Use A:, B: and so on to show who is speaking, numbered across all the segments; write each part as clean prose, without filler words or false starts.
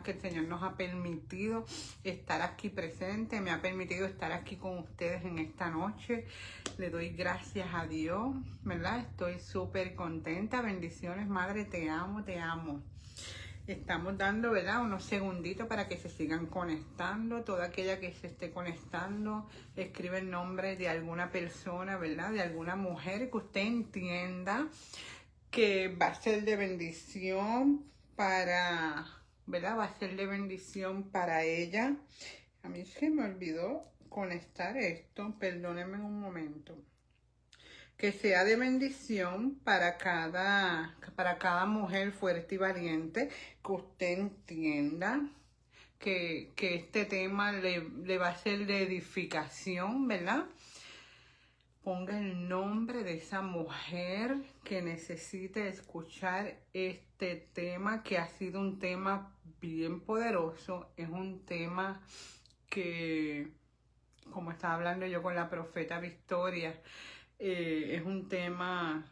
A: que el Señor nos ha permitido estar aquí presente, me ha permitido estar aquí con ustedes en esta noche. Le doy gracias a Dios, ¿verdad? Estoy súper contenta. Bendiciones, Madre, te amo, te amo. Estamos dando, ¿verdad?, unos segunditos para que se sigan conectando. Toda aquella que se esté conectando, escribe el nombre de alguna persona, ¿verdad?, de alguna mujer que usted entienda que va a ser de bendición para, ¿verdad?, va a ser de bendición para ella. A mí se me olvidó conectar esto, perdónenme un momento. Que sea de bendición para cada mujer fuerte y valiente, que usted entienda que este tema le va a ser de edificación, ¿verdad? Ponga el nombre de esa mujer que necesite escuchar este tema, que ha sido un tema bien poderoso. Es un tema que, como estaba hablando yo con la profeta Victoria, es un tema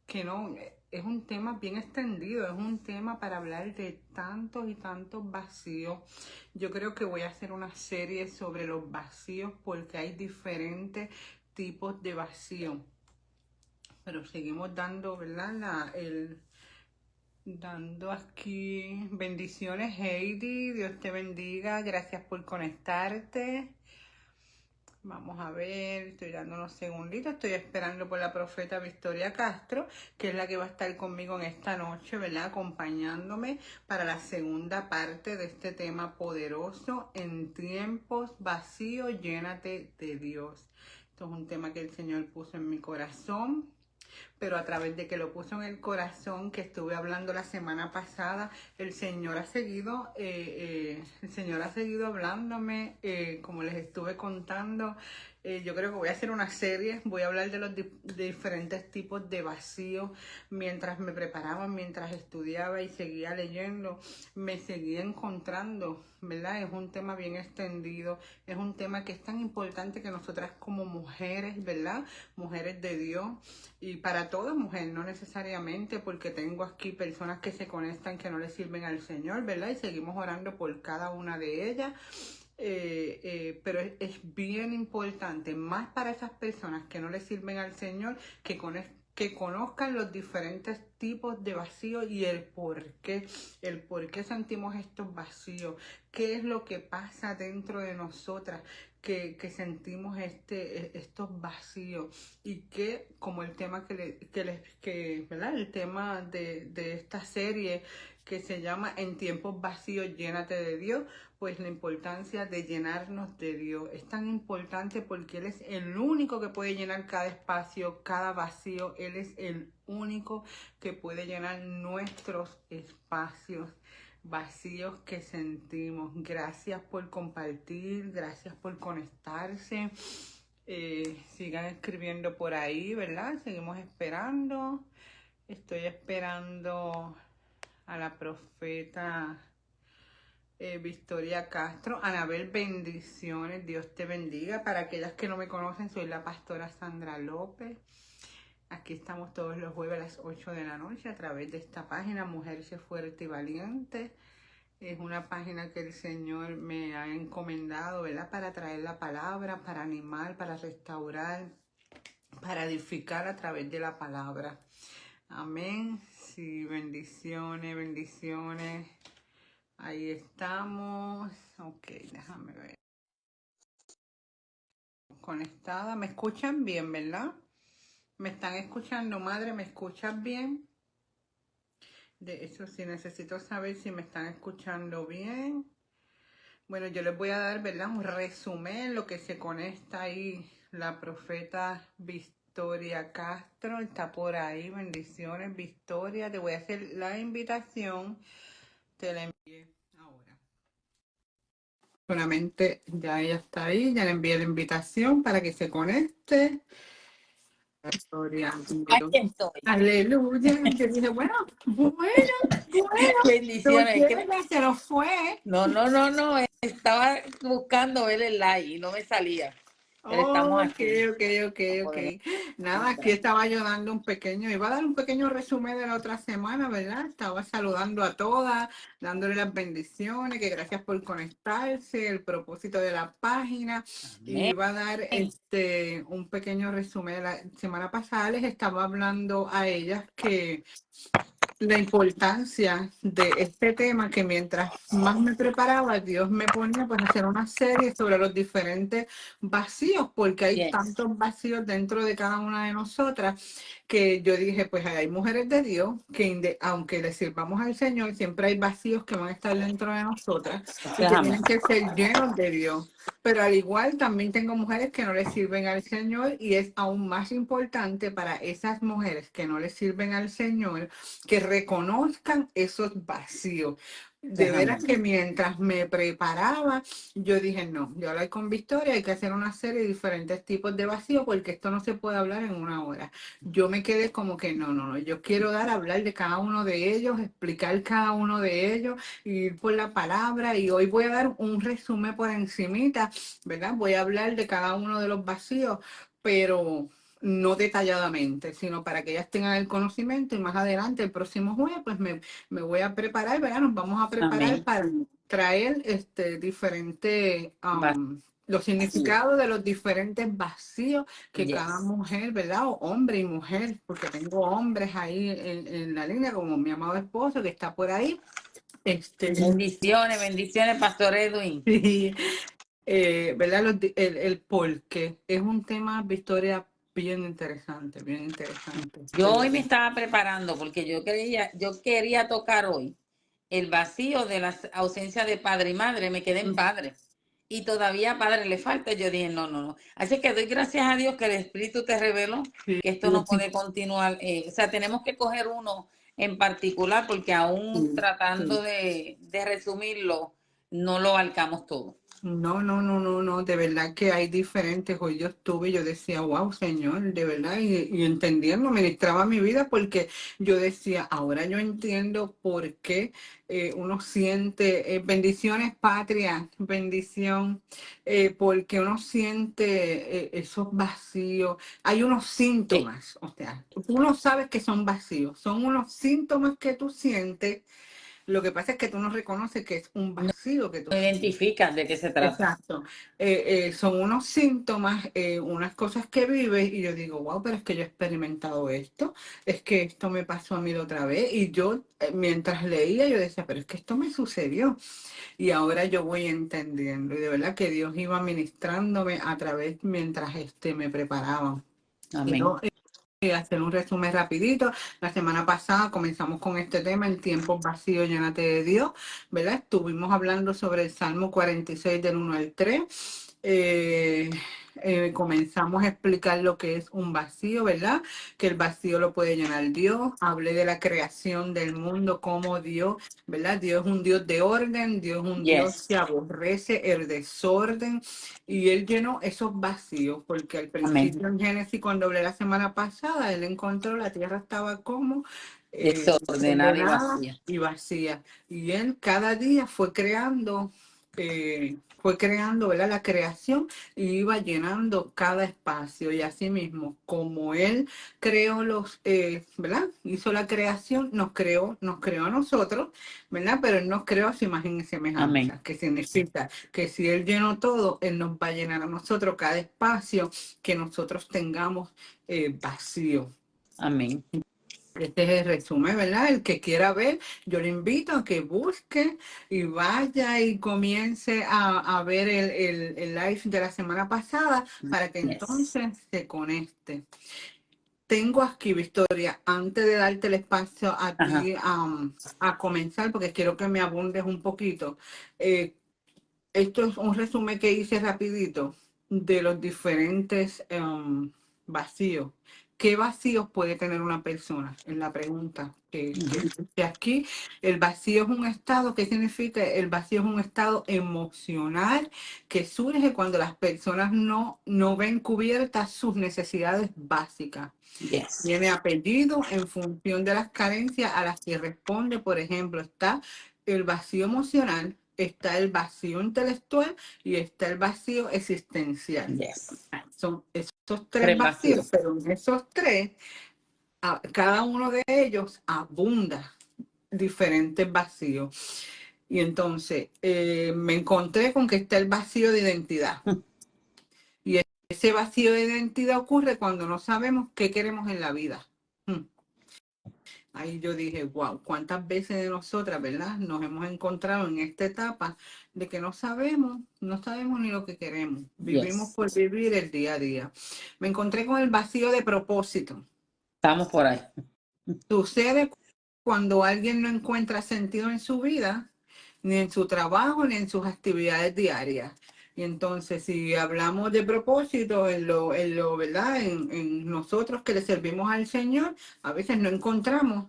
A: que no, es un tema bien extendido, es un tema para hablar de tantos y tantos vacíos. Yo creo que voy a hacer una serie sobre los vacíos porque hay diferentes tipos de vacío. Pero seguimos dando, ¿verdad? Dando aquí bendiciones, Heidi, Dios te bendiga, gracias por conectarte. Vamos a ver, estoy dando unos segunditos, estoy esperando por la profeta Victoria Castro, que es la que va a estar conmigo en esta noche, ¿verdad? Acompañándome para la segunda parte de este tema poderoso, en tiempos vacíos, llénate de Dios. Esto es un tema que el Señor puso en mi corazón, pero a través de que lo puso en el corazón, que estuve hablando la semana pasada, el Señor ha seguido hablándome, como les estuve contando. Yo creo que voy a hacer una serie, voy a hablar de los diferentes tipos de vacío. Mientras me preparaba, mientras estudiaba y seguía leyendo, me seguía encontrando, ¿verdad? Es un tema bien extendido, es un tema que es tan importante que nosotras como mujeres, ¿verdad? Mujeres de Dios, y para toda mujer, no necesariamente, porque tengo aquí personas que se conectan que no le sirven al Señor, ¿verdad? Y seguimos orando por cada una de ellas. Pero es bien importante, más para esas personas que no le sirven al Señor, que conozcan los diferentes tipos de vacío y el por qué sentimos estos vacíos, qué es lo que pasa dentro de nosotras, que sentimos estos vacíos, y que, como el tema ¿verdad? El tema de esta serie que se llama En tiempos vacíos, llénate de Dios, pues la importancia de llenarnos de Dios es tan importante porque Él es el único que puede llenar cada espacio, cada vacío. Él es el único que puede llenar nuestros espacios vacíos que sentimos. Gracias por compartir, gracias por conectarse. Sigan escribiendo por ahí, ¿verdad? Seguimos esperando. Estoy esperando a la profeta Victoria Castro. Anabel, bendiciones, Dios te bendiga. Para aquellas que no me conocen, soy la pastora Sandra López. Aquí estamos todos los jueves a las 8 de la noche a través de esta página, Mujerse Fuerte y Valiente. Es una página que el Señor me ha encomendado, ¿verdad? Para traer la palabra, para animar, para restaurar, para edificar a través de la palabra. Amén. Sí, bendiciones, bendiciones. Ahí estamos. Ok, déjame ver. Conectada. ¿Me escuchan bien, verdad? ¿Me están escuchando, madre? ¿Me escuchan bien? De eso sí, necesito saber si me están escuchando bien. Bueno, yo les voy a dar, ¿verdad?, un resumen, lo que se conecta ahí. La profeta Victoria Castro está por ahí. Bendiciones, Victoria. Te voy a hacer la invitación. Te la envié ahora. Solamente ya ella está ahí. Ya le envié la invitación para que se conecte. Victoria.
B: Aquí estoy.
A: Aleluya. Yo dije, bueno.
B: Bendiciones.
A: Se nos fue.
B: No. Estaba buscando ver el live y no me salía. Pero estamos
A: Ok,
B: aquí.
A: ok, ok,
B: No
A: ok.
B: podemos
A: Nada, aquí
B: entrar.
A: estaba yo dando un pequeño, iba a dar un pequeño resumen de la otra semana, ¿verdad? Estaba saludando a todas, dándole las bendiciones, que gracias por conectarse, el propósito de la página, y
B: Amén.
A: iba a dar un pequeño resumen. La semana pasada les estaba hablando a ellas que la importancia de este tema, que mientras más me preparaba, Dios me ponía pues a hacer una serie sobre los diferentes vacíos, porque hay
B: Yes.
A: tantos vacíos dentro de cada una de nosotras, que yo dije, pues hay mujeres de Dios que aunque le sirvamos al Señor, siempre hay vacíos que van a estar dentro de nosotras y que
B: Déjame.
A: tienen que ser llenos de Dios. Pero al igual también tengo mujeres que no le sirven al Señor, y es aún más importante para esas mujeres que no le sirven al Señor que reconozcan esos vacíos. De
B: Déjame.
A: veras que mientras me preparaba, yo dije, no, yo hablé con Victoria, hay que hacer una serie de diferentes tipos de vacíos porque esto no se puede hablar en una hora. Yo me quedé como que no, yo quiero hablar de cada uno de ellos, explicar cada uno de ellos, ir por la palabra, y hoy voy a dar un resumen por encimita, ¿verdad? Voy a hablar de cada uno de los vacíos, pero no detalladamente, sino para que ellas tengan el conocimiento, y más adelante, el próximo jueves, pues me voy a preparar, ¿verdad? Nos vamos a preparar
B: Amén.
A: para traer diferentes,
B: Vacío.
A: los significados de los diferentes vacíos que cada
B: Yes.
A: mujer, ¿verdad? O hombre y mujer, porque tengo hombres ahí en la línea, como mi amado esposo que está por ahí.
B: Bendiciones, bendiciones, Pastor Edwin.
A: Sí, ¿verdad? El por qué es un tema, Victoria, bien interesante, bien interesante.
B: Yo hoy me estaba preparando porque yo quería tocar hoy el vacío de la ausencia de padre y madre. Me quedé en padre. Y todavía a padre le falta. Yo dije, no. Así que doy gracias a Dios que el Espíritu te reveló
A: Sí,
B: que esto no puede continuar. O sea, tenemos que coger uno en particular porque aún
A: sí,
B: tratando
A: sí.
B: de resumirlo, no lo abarcamos todo.
A: No, de verdad que hay diferentes. Hoy yo estuve y yo decía, wow, Señor, de verdad, y entendiendo, ministraba mi vida, porque yo decía, ahora yo entiendo por qué uno siente, bendiciones, patria, bendición, porque uno siente esos vacíos. Hay unos
B: Sí,
A: síntomas, o sea, tú no sabes que son vacíos, son unos síntomas que tú sientes. Lo que pasa es que tú no reconoces que es un
B: no
A: vacío que tú sientes.
B: identificas de qué se trata.
A: Exacto. Son unos síntomas, unas cosas que vives, y yo digo, wow, pero es que yo he experimentado esto, es que esto me pasó a mí la otra vez, y yo mientras leía yo decía, pero es que esto me sucedió, y ahora yo voy entendiendo, y de verdad que Dios iba ministrándome a través mientras me preparaba.
B: Amén.
A: Quiero hacer un resumen rapidito. La semana pasada comenzamos con este tema, en tiempos vacíos, llénate de Dios, ¿verdad? Estuvimos hablando sobre el Salmo 46 del 1 al 3. Eh, Comenzamos a explicar lo que es un vacío, ¿verdad? Que el vacío lo puede llenar Dios. Hablé de la creación del mundo, como Dios, ¿verdad? Dios es un Dios de orden, Dios es un Dios
B: Yes.
A: que aborrece el desorden, y Él llenó esos vacíos, porque al
B: Amén.
A: principio en Génesis, cuando hablé la semana pasada, Él encontró la tierra estaba como
B: Desordenada y
A: ordenada
B: vacía.
A: y vacía, y Él cada día fue creando, ¿verdad? La creación, y iba llenando cada espacio, y así mismo, como Él creó ¿verdad? Hizo la creación, nos creó a nosotros, ¿verdad? Pero Él nos creó a su imagen y
B: Amén.
A: semejanza, que significa que si Él llenó todo, Él nos va a llenar a nosotros cada espacio que nosotros tengamos vacío.
B: Amén.
A: Este es el resumen, ¿verdad? El que quiera ver, yo le invito a que busque y vaya y comience a ver el live de la semana pasada, para que
B: Yes.
A: entonces se conecte. Tengo aquí, Victoria, antes de darte el espacio a
B: Ajá.
A: ti, a comenzar, porque quiero que me abundes un poquito. eh, Esto es un resumen que hice rapidito de los diferentes vacíos. ¿Qué vacíos puede tener una persona? En la pregunta que hice aquí, el vacío es un estado. ¿Qué significa? El vacío es un estado emocional que surge cuando las personas no ven cubiertas sus necesidades básicas.
B: Yes.
A: Tiene apellido en función de las carencias a las que responde. Por ejemplo, está el vacío emocional, está el vacío intelectual y está el vacío existencial.
B: Yes.
A: Son esos tres
B: Tres
A: vacíos,
B: vacíos.
A: pero en esos tres, cada uno de ellos abunda diferentes vacíos. Y entonces me encontré con que está el vacío de identidad. Y ese vacío de identidad ocurre cuando no sabemos qué queremos en la vida. Ahí yo dije, wow, cuántas veces de nosotras, ¿verdad? Nos hemos encontrado en esta etapa de que no sabemos ni lo que queremos. Vivimos
B: Yes.
A: por vivir el día a día. Me encontré con el vacío de propósito.
B: Estamos por ahí.
A: Sucede cuando alguien no encuentra sentido en su vida, ni en su trabajo, ni en sus actividades diarias. Y entonces, si hablamos de propósito ¿verdad? En nosotros que le servimos al Señor, a veces no encontramos,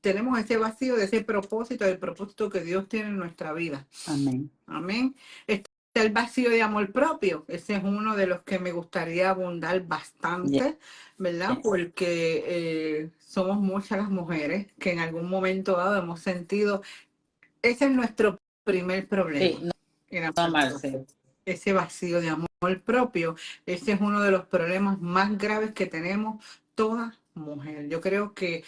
A: tenemos ese vacío de ese propósito, del propósito que Dios tiene en nuestra vida.
B: Amén.
A: Amén. Está el vacío de amor propio. Ese es uno de los que me gustaría abundar bastante, ¿verdad?
B: Yes.
A: Porque somos muchas las mujeres que en algún momento dado hemos sentido, ese es nuestro primer problema.
B: Sí,
A: En
B: no amarse.
A: ese vacío de amor propio, ese es uno de los problemas más graves que tenemos toda mujer. Yo creo que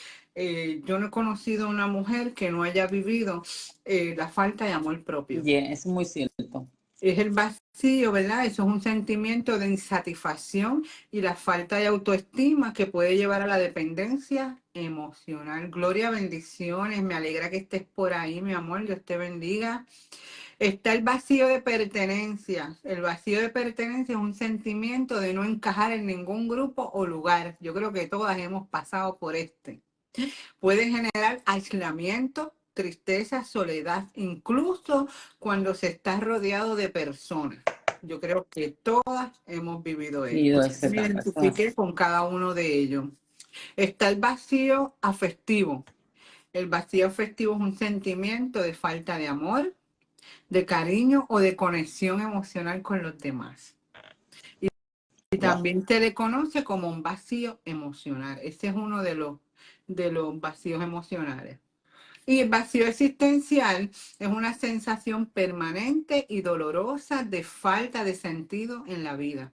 A: yo no he conocido a una mujer que no haya vivido la falta de amor propio.
B: Yeah, es muy cierto.
A: Es el vacío, ¿verdad? Eso es un sentimiento de insatisfacción y la falta de autoestima que puede llevar a la dependencia emocional. Gloria, bendiciones. Me alegra que estés por ahí, mi amor. Dios te bendiga. Está el vacío de pertenencia. El vacío de pertenencia es un sentimiento de no encajar en ningún grupo o lugar. Yo creo que todas hemos pasado por este. Puede generar aislamiento, tristeza, soledad, incluso cuando se está rodeado de personas. Yo creo que todas hemos vivido esto. Me identifiqué con cada uno de ellos. Está el vacío afectivo. El vacío afectivo es un sentimiento de falta de amor, de cariño o de conexión emocional con los demás. Y también se le conoce como un vacío emocional. Ese es uno de los vacíos emocionales. Y el vacío existencial es una sensación permanente y dolorosa de falta de sentido en la vida.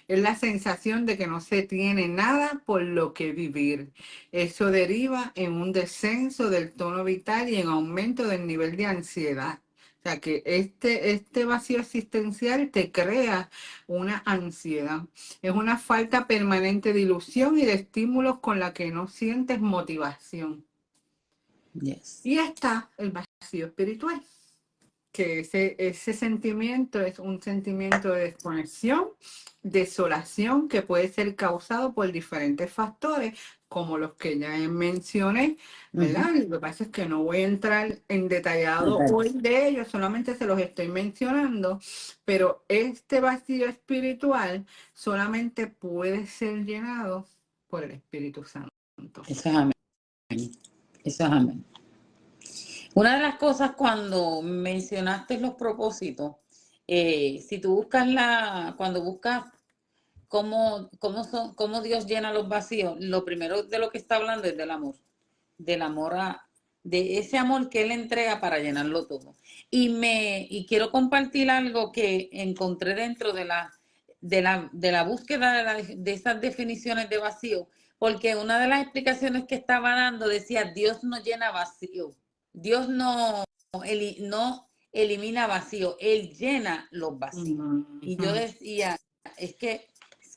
A: Es la sensación de que no se tiene nada por lo que vivir. Eso deriva en un descenso del tono vital y en aumento del nivel de ansiedad. O sea que este vacío existencial te crea una ansiedad. Es una falta permanente de ilusión y de estímulos con la que no sientes motivación.
B: Yes.
A: Y está el vacío espiritual, que ese sentimiento es un sentimiento de desconexión, desolación, que puede ser causado por diferentes factores, como los que ya mencioné, ¿verdad? Lo que pasa es que no voy a entrar en detallado hoy de ellos, solamente se los estoy mencionando, pero este vacío espiritual solamente puede ser llenado por el Espíritu Santo.
B: Eso es amén. Eso es amén. Una de las cosas cuando mencionaste los propósitos, si tú buscas cuando buscas cómo Dios llena los vacíos, lo primero de lo que está hablando es del amor de ese amor que Él entrega para llenarlo todo. Y quiero compartir algo que encontré dentro de la búsqueda de esas definiciones de vacío, porque una de las explicaciones que estaba dando decía, Dios no llena vacío. Dios no elimina vacío, Él llena los vacíos. Y yo decía, es que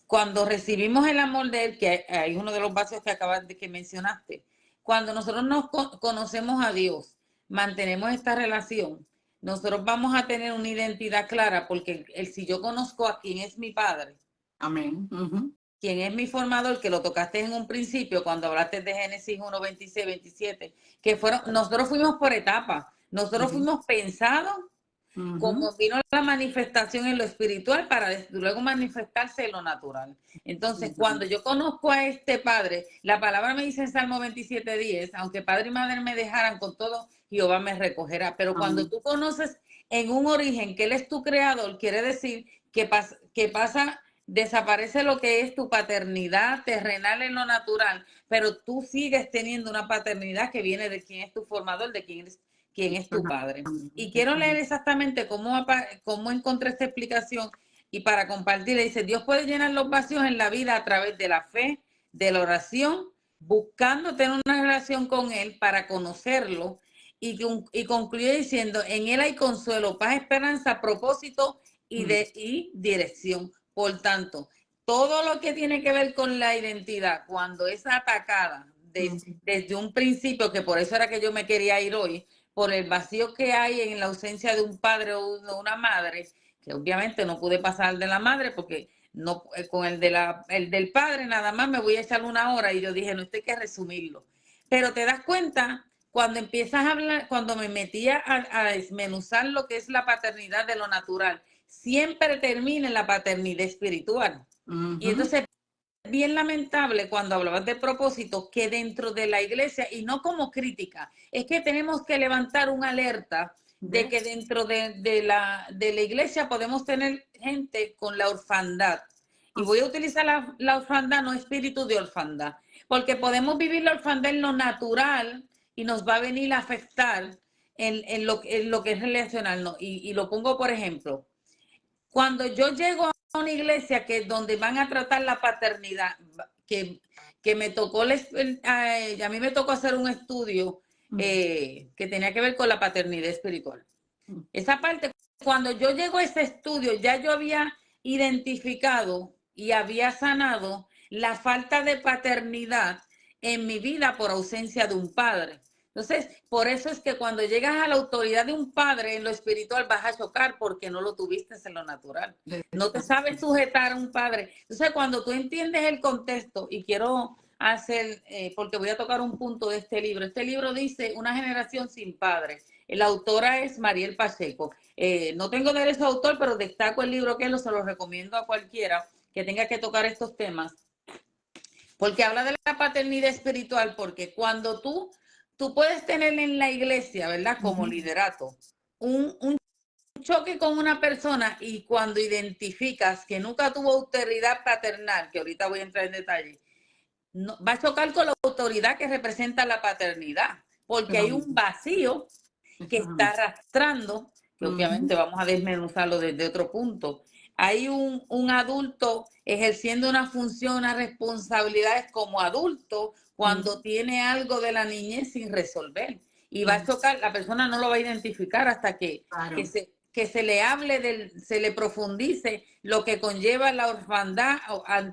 B: cuando recibimos el amor de Él, que hay uno de los vacíos que acabas de que mencionaste, cuando nosotros nos conocemos a Dios, mantenemos esta relación, nosotros vamos a tener una identidad clara, porque si yo conozco a quién es mi Padre,
A: amén,
B: quién es mi formador, que lo tocaste en un principio cuando hablaste de Génesis 1, 26, 27, que nosotros fuimos por etapas, nosotros fuimos pensados como vino la manifestación en lo espiritual para luego manifestarse en lo natural. Entonces, cuando yo conozco a este Padre, la palabra me dice en Salmo 27:10, aunque padre y madre me dejaran, con todo Jehová me recogerá. Pero cuando tú conoces en un origen que Él es tu creador, quiere decir que desaparece lo que es tu paternidad terrenal en lo natural, pero tú sigues teniendo una paternidad que viene de quien es tu formador, de quien quién es tu padre. Y quiero leer exactamente cómo encontré esta explicación y para compartir. Dice, Dios puede llenar los vacíos en la vida a través de la fe, de la oración, buscando tener una relación con Él para conocerlo y concluye diciendo, en Él hay consuelo, paz, esperanza, propósito y dirección. Por tanto, todo lo que tiene que ver con la identidad, cuando es atacada desde un principio, que por eso era que yo me quería ir hoy, por el vacío que hay en la ausencia de un padre o de una madre, que obviamente no pude pasar de la madre porque no con el del padre nada más me voy a echar una hora y yo dije, no, esto hay que resumirlo. Pero te das cuenta cuando empiezas a hablar, cuando me metía a desmenuzar lo que es la paternidad de lo natural, siempre termina en la paternidad espiritual. Y entonces bien lamentable cuando hablabas de propósito que dentro de la iglesia, y no como crítica, es que tenemos que levantar una alerta de que dentro de la iglesia podemos tener gente con la orfandad. Y voy a utilizar la orfandad, no espíritu de orfandad, porque podemos vivir la orfandad en lo natural y nos va a venir a afectar en lo que es relacional. ¿No? Y lo pongo por ejemplo. Cuando yo llego a una iglesia que donde van a tratar la paternidad, que me tocó, a mí me tocó hacer un estudio que tenía que ver con la paternidad espiritual. Esa parte, cuando yo llego a ese estudio, ya yo había identificado y había sanado la falta de paternidad en mi vida por ausencia de un padre. Entonces, por eso es que cuando llegas a la autoridad de un padre en lo espiritual vas a chocar porque no lo tuviste en lo natural. No te sabes sujetar a un padre. Entonces, cuando tú entiendes el contexto, y quiero hacer, porque voy a tocar un punto de este libro. Este libro dice Una generación sin padres. La autora es Mariel Pacheco. No tengo derecho a autor, pero destaco el libro que se lo recomiendo a cualquiera que tenga que tocar estos temas. Porque habla de la paternidad espiritual, porque cuando tú puedes tener en la iglesia, ¿verdad? Como liderato, un choque con una persona y cuando identificas que nunca tuvo autoridad paternal, que ahorita voy a entrar en detalle, no, va a chocar con la autoridad que representa la paternidad, porque hay un vacío que está arrastrando, que obviamente vamos a desmenuzarlo desde otro punto. Hay un adulto ejerciendo una función, unas responsabilidades como adulto cuando tiene algo de la niñez sin resolver. Y va a chocar, la persona no lo va a identificar hasta que se le hable, se le profundice lo que conlleva la orfandad.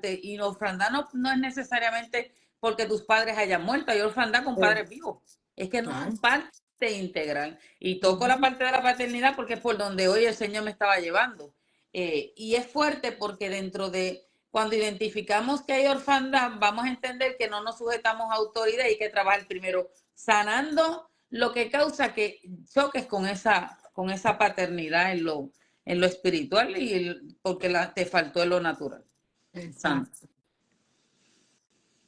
B: Y la orfandad no es necesariamente porque tus padres hayan muerto, hay orfandad con padres vivos. Es que no son parte integral. Y toco la parte de la paternidad porque es por donde hoy el Señor me estaba llevando. Y es fuerte porque cuando identificamos que hay orfandad, vamos a entender que no nos sujetamos a autoridad y hay que trabajar primero sanando lo que causa que choques con esa paternidad en lo espiritual porque te faltó en lo natural.
A: Exacto.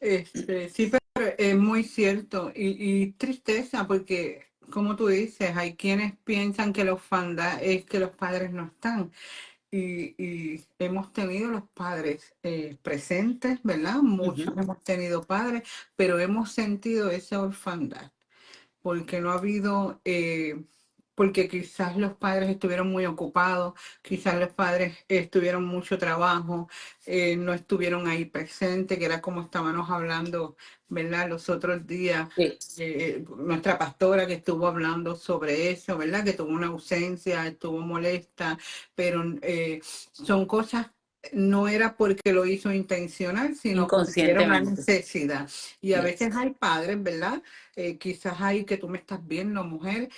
A: Sí, pero es muy cierto y tristeza porque, como tú dices, hay quienes piensan que la orfandad es que los padres no están y hemos tenido los padres presentes, ¿verdad? Muchos hemos tenido padres, pero hemos sentido esa orfandad porque no ha habido, porque quizás los padres estuvieron muy ocupados, quizás los padres tuvieron mucho trabajo, no estuvieron ahí presentes, que era como estábamos hablando, ¿verdad? Los otros días, nuestra pastora que estuvo hablando sobre eso, ¿verdad? Que tuvo una ausencia, estuvo molesta, pero son cosas. No era porque lo hizo intencional, sino porque era una necesidad. Y a veces hay padres, ¿verdad? Quizás hay que tú me estás viendo, mujer,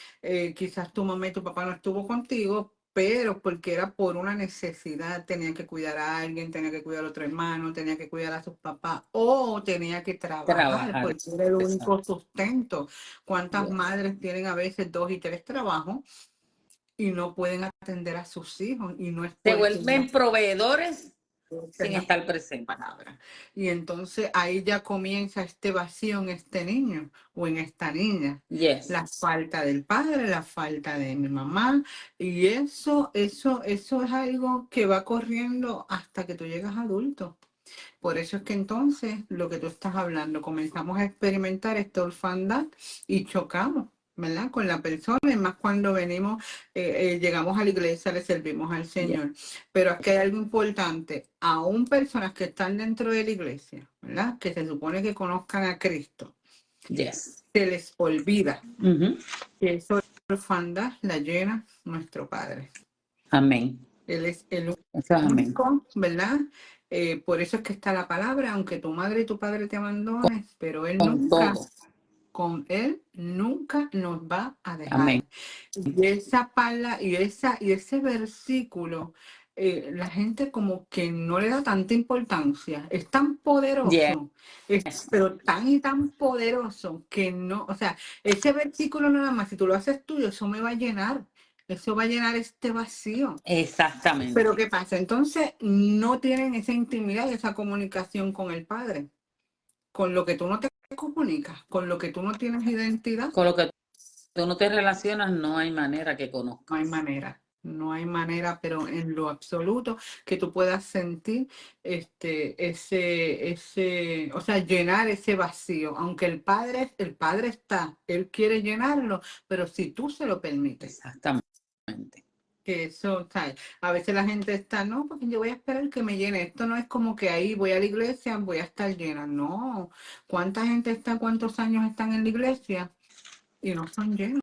A: quizás tu mamá y tu papá no estuvo contigo, pero porque era por una necesidad, tenía que cuidar a alguien, tenía que cuidar a otro hermano, tenía que cuidar a sus papás o tenía que trabajar porque era el único sustento. ¿Cuántas madres tienen a veces 2 y 3 trabajos y no pueden atender a sus hijos? Y no es
B: se vuelven proveedores sin estar presente.
A: Palabra. Y entonces ahí ya comienza este vacío en este niño o en esta niña. La falta del padre, la falta de mi mamá. Y eso es algo que va corriendo hasta que tú llegas adulto. Por eso es que entonces lo que tú estás hablando, comenzamos a experimentar esta orfandad y chocamos. ¿verdad? Con la persona, y más cuando venimos, llegamos a la iglesia, le servimos al
B: Yes.
A: Señor. Pero aquí hay algo importante, aún personas que están dentro de la iglesia, ¿verdad? Que se supone que conozcan a Cristo,
B: Yes.
A: se les olvida
B: Ujú.
A: que esa orfandad la llena nuestro Padre.
B: Amén.
A: Él es el
B: Eso es amén.
A: único, ¿verdad? Por eso es que está la palabra, aunque tu madre y tu padre te abandonen, pero Él
B: Con
A: nunca,
B: todo.
A: con Él nunca nos va a dejar.
B: Amén.
A: Y esa palabra y ese versículo, la gente como que no le da tanta importancia. Es tan poderoso,
B: Yes.
A: pero tan y tan poderoso que no, o sea, ese versículo nada más, si tú lo haces tuyo, eso me va a llenar. Eso va a llenar este vacío.
B: Exactamente.
A: Pero ¿qué pasa? Entonces no tienen esa intimidad y esa comunicación con el Padre. Con lo que tú no te comunicas, con lo que tú no tienes identidad,
B: Con lo que tú no te relacionas, no hay manera que
A: no
B: conozcas.
A: hay manera. No hay manera, pero en lo absoluto que tú puedas sentir o sea, llenar ese vacío. Aunque el Padre está, Él quiere llenarlo, pero si tú se lo permites.
B: Exactamente.
A: Que eso, ¿sabes? A veces la gente está, no, porque yo voy a esperar que me llene. Esto no es como que ahí voy a la iglesia, voy a estar llena. No. ¿Cuánta gente está, cuántos años están en la iglesia y no son llenos?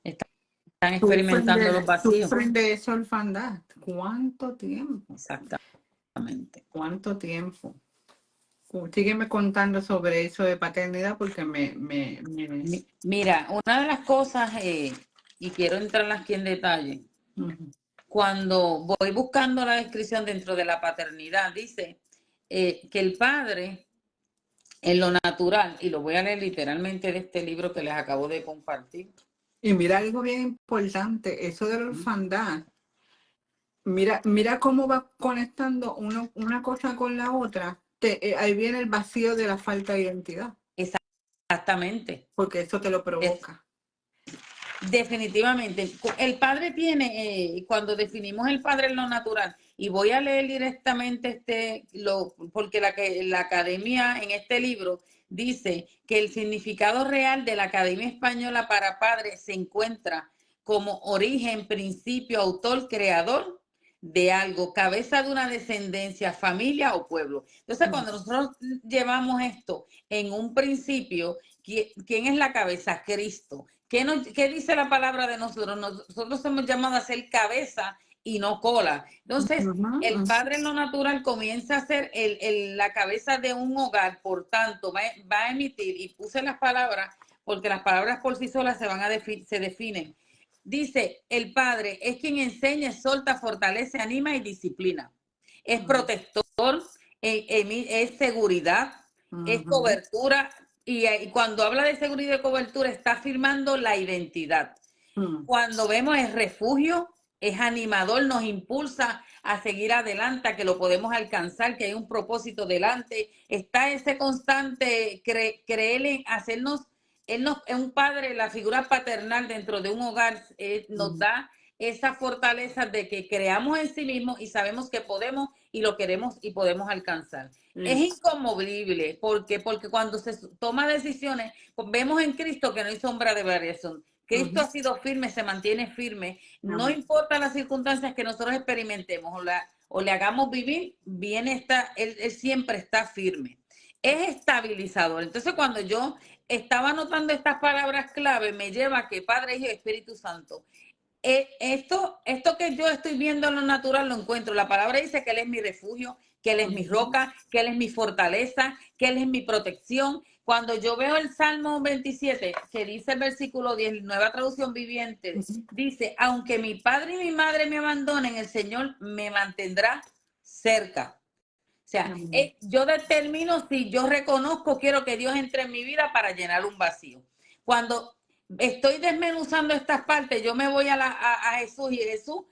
B: Están experimentando los vacíos.
A: Sufren de esa orfandad. ¿Cuánto tiempo?
B: Exactamente.
A: ¿Cuánto tiempo? Sígueme contando sobre eso de paternidad porque
B: Mira, una de las cosas, y quiero entrar aquí en detalle, cuando voy buscando la descripción dentro de la paternidad, dice que el padre, en lo natural, y lo voy a leer literalmente de este libro que les acabo de compartir.
A: Y mira algo bien importante, eso de la orfandad. Mira cómo va conectando una cosa con la otra. Ahí viene el vacío de la falta de identidad.
B: Exactamente.
A: Porque eso te lo provoca.
B: Definitivamente. El padre tiene, cuando definimos el padre en lo natural, y voy a leer directamente porque la academia en este libro dice que el significado real de la Academia Española para Padre se encuentra como origen, principio, autor, creador de algo, cabeza de una descendencia, familia o pueblo. Entonces, cuando nosotros llevamos esto en un principio, ¿quién es la cabeza? Cristo. ¿Qué dice la palabra de nosotros? Nosotros somos llamados a ser cabeza y no cola. Entonces, el padre en lo natural comienza a ser la cabeza de un hogar, por tanto, va a emitir, y puse las palabras, porque las palabras por sí solas se definen. Dice, el padre es quien enseña, exhorta, fortalece, anima y disciplina. Es protector, es seguridad, es cobertura, y cuando habla de seguridad y cobertura está afirmando la identidad. Cuando vemos el refugio, es animador, nos impulsa a seguir adelante, a que lo podemos alcanzar, que hay un propósito delante. Está ese constante creer en hacernos, él es un padre, la figura paternal dentro de un hogar nos da esa fortaleza de que creamos en sí mismos y sabemos que podemos y lo queremos y podemos alcanzar. Es inconmovible porque cuando se toma decisiones, vemos en Cristo que no hay sombra de variación. Cristo ha sido firme, se mantiene firme. No importa las circunstancias que nosotros experimentemos o le hagamos vivir, él siempre está firme. Es estabilizador. Entonces, cuando yo estaba anotando estas palabras clave, me lleva a que Padre, Hijo y Espíritu Santo. Esto que yo estoy viendo en lo natural lo encuentro. La palabra dice que Él es mi refugio, que Él es mi roca, que Él es mi fortaleza, que Él es mi protección. Cuando yo veo el Salmo 27, que dice el versículo 10, nueva traducción viviente, dice, aunque mi padre y mi madre me abandonen, el Señor me mantendrá cerca. O sea, yo determino si yo reconozco, quiero que Dios entre en mi vida para llenar un vacío. Cuando estoy desmenuzando estas partes, yo me voy a Jesús, y Jesús,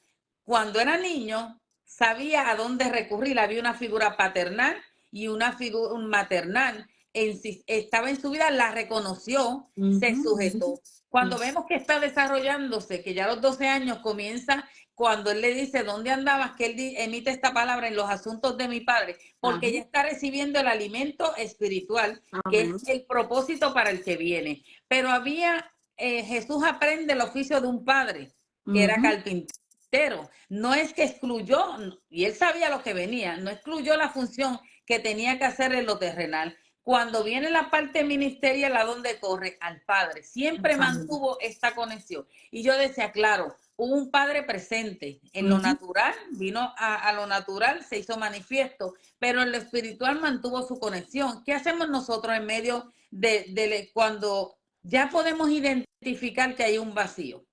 B: cuando era niño, sabía a dónde recurrir. Había una figura paternal y una figura maternal. Estaba en su vida, la reconoció, se sujetó. Cuando vemos que está desarrollándose, que ya a los 12 años comienza, cuando él le dice dónde andabas, que él emite esta palabra en los asuntos de mi padre, porque ya está recibiendo el alimento espiritual, que es el propósito para el que viene. Pero había Jesús aprende el oficio de un padre, que era carpintero. No es que excluyó, y él sabía lo que venía, no excluyó la función que tenía que hacer en lo terrenal. Cuando viene la parte ministerial, ¿a dónde corre? Al Padre. Siempre mantuvo esta conexión. Y yo decía, claro, hubo un Padre presente. En lo natural, vino a lo natural, se hizo manifiesto, pero en lo espiritual mantuvo su conexión. ¿Qué hacemos nosotros en medio de cuando ya podemos identificar que hay un vacío?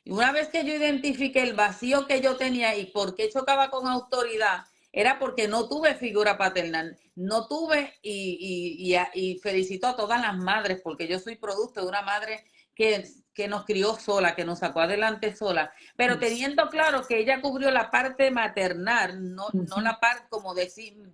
B: Y una vez que yo identifiqué el vacío que yo tenía y por qué chocaba con autoridad, era porque no tuve figura paternal, no tuve, y felicito a todas las madres, porque yo soy producto de una madre que nos crió sola, que nos sacó adelante sola, pero teniendo claro que ella cubrió la parte maternal, no la parte, como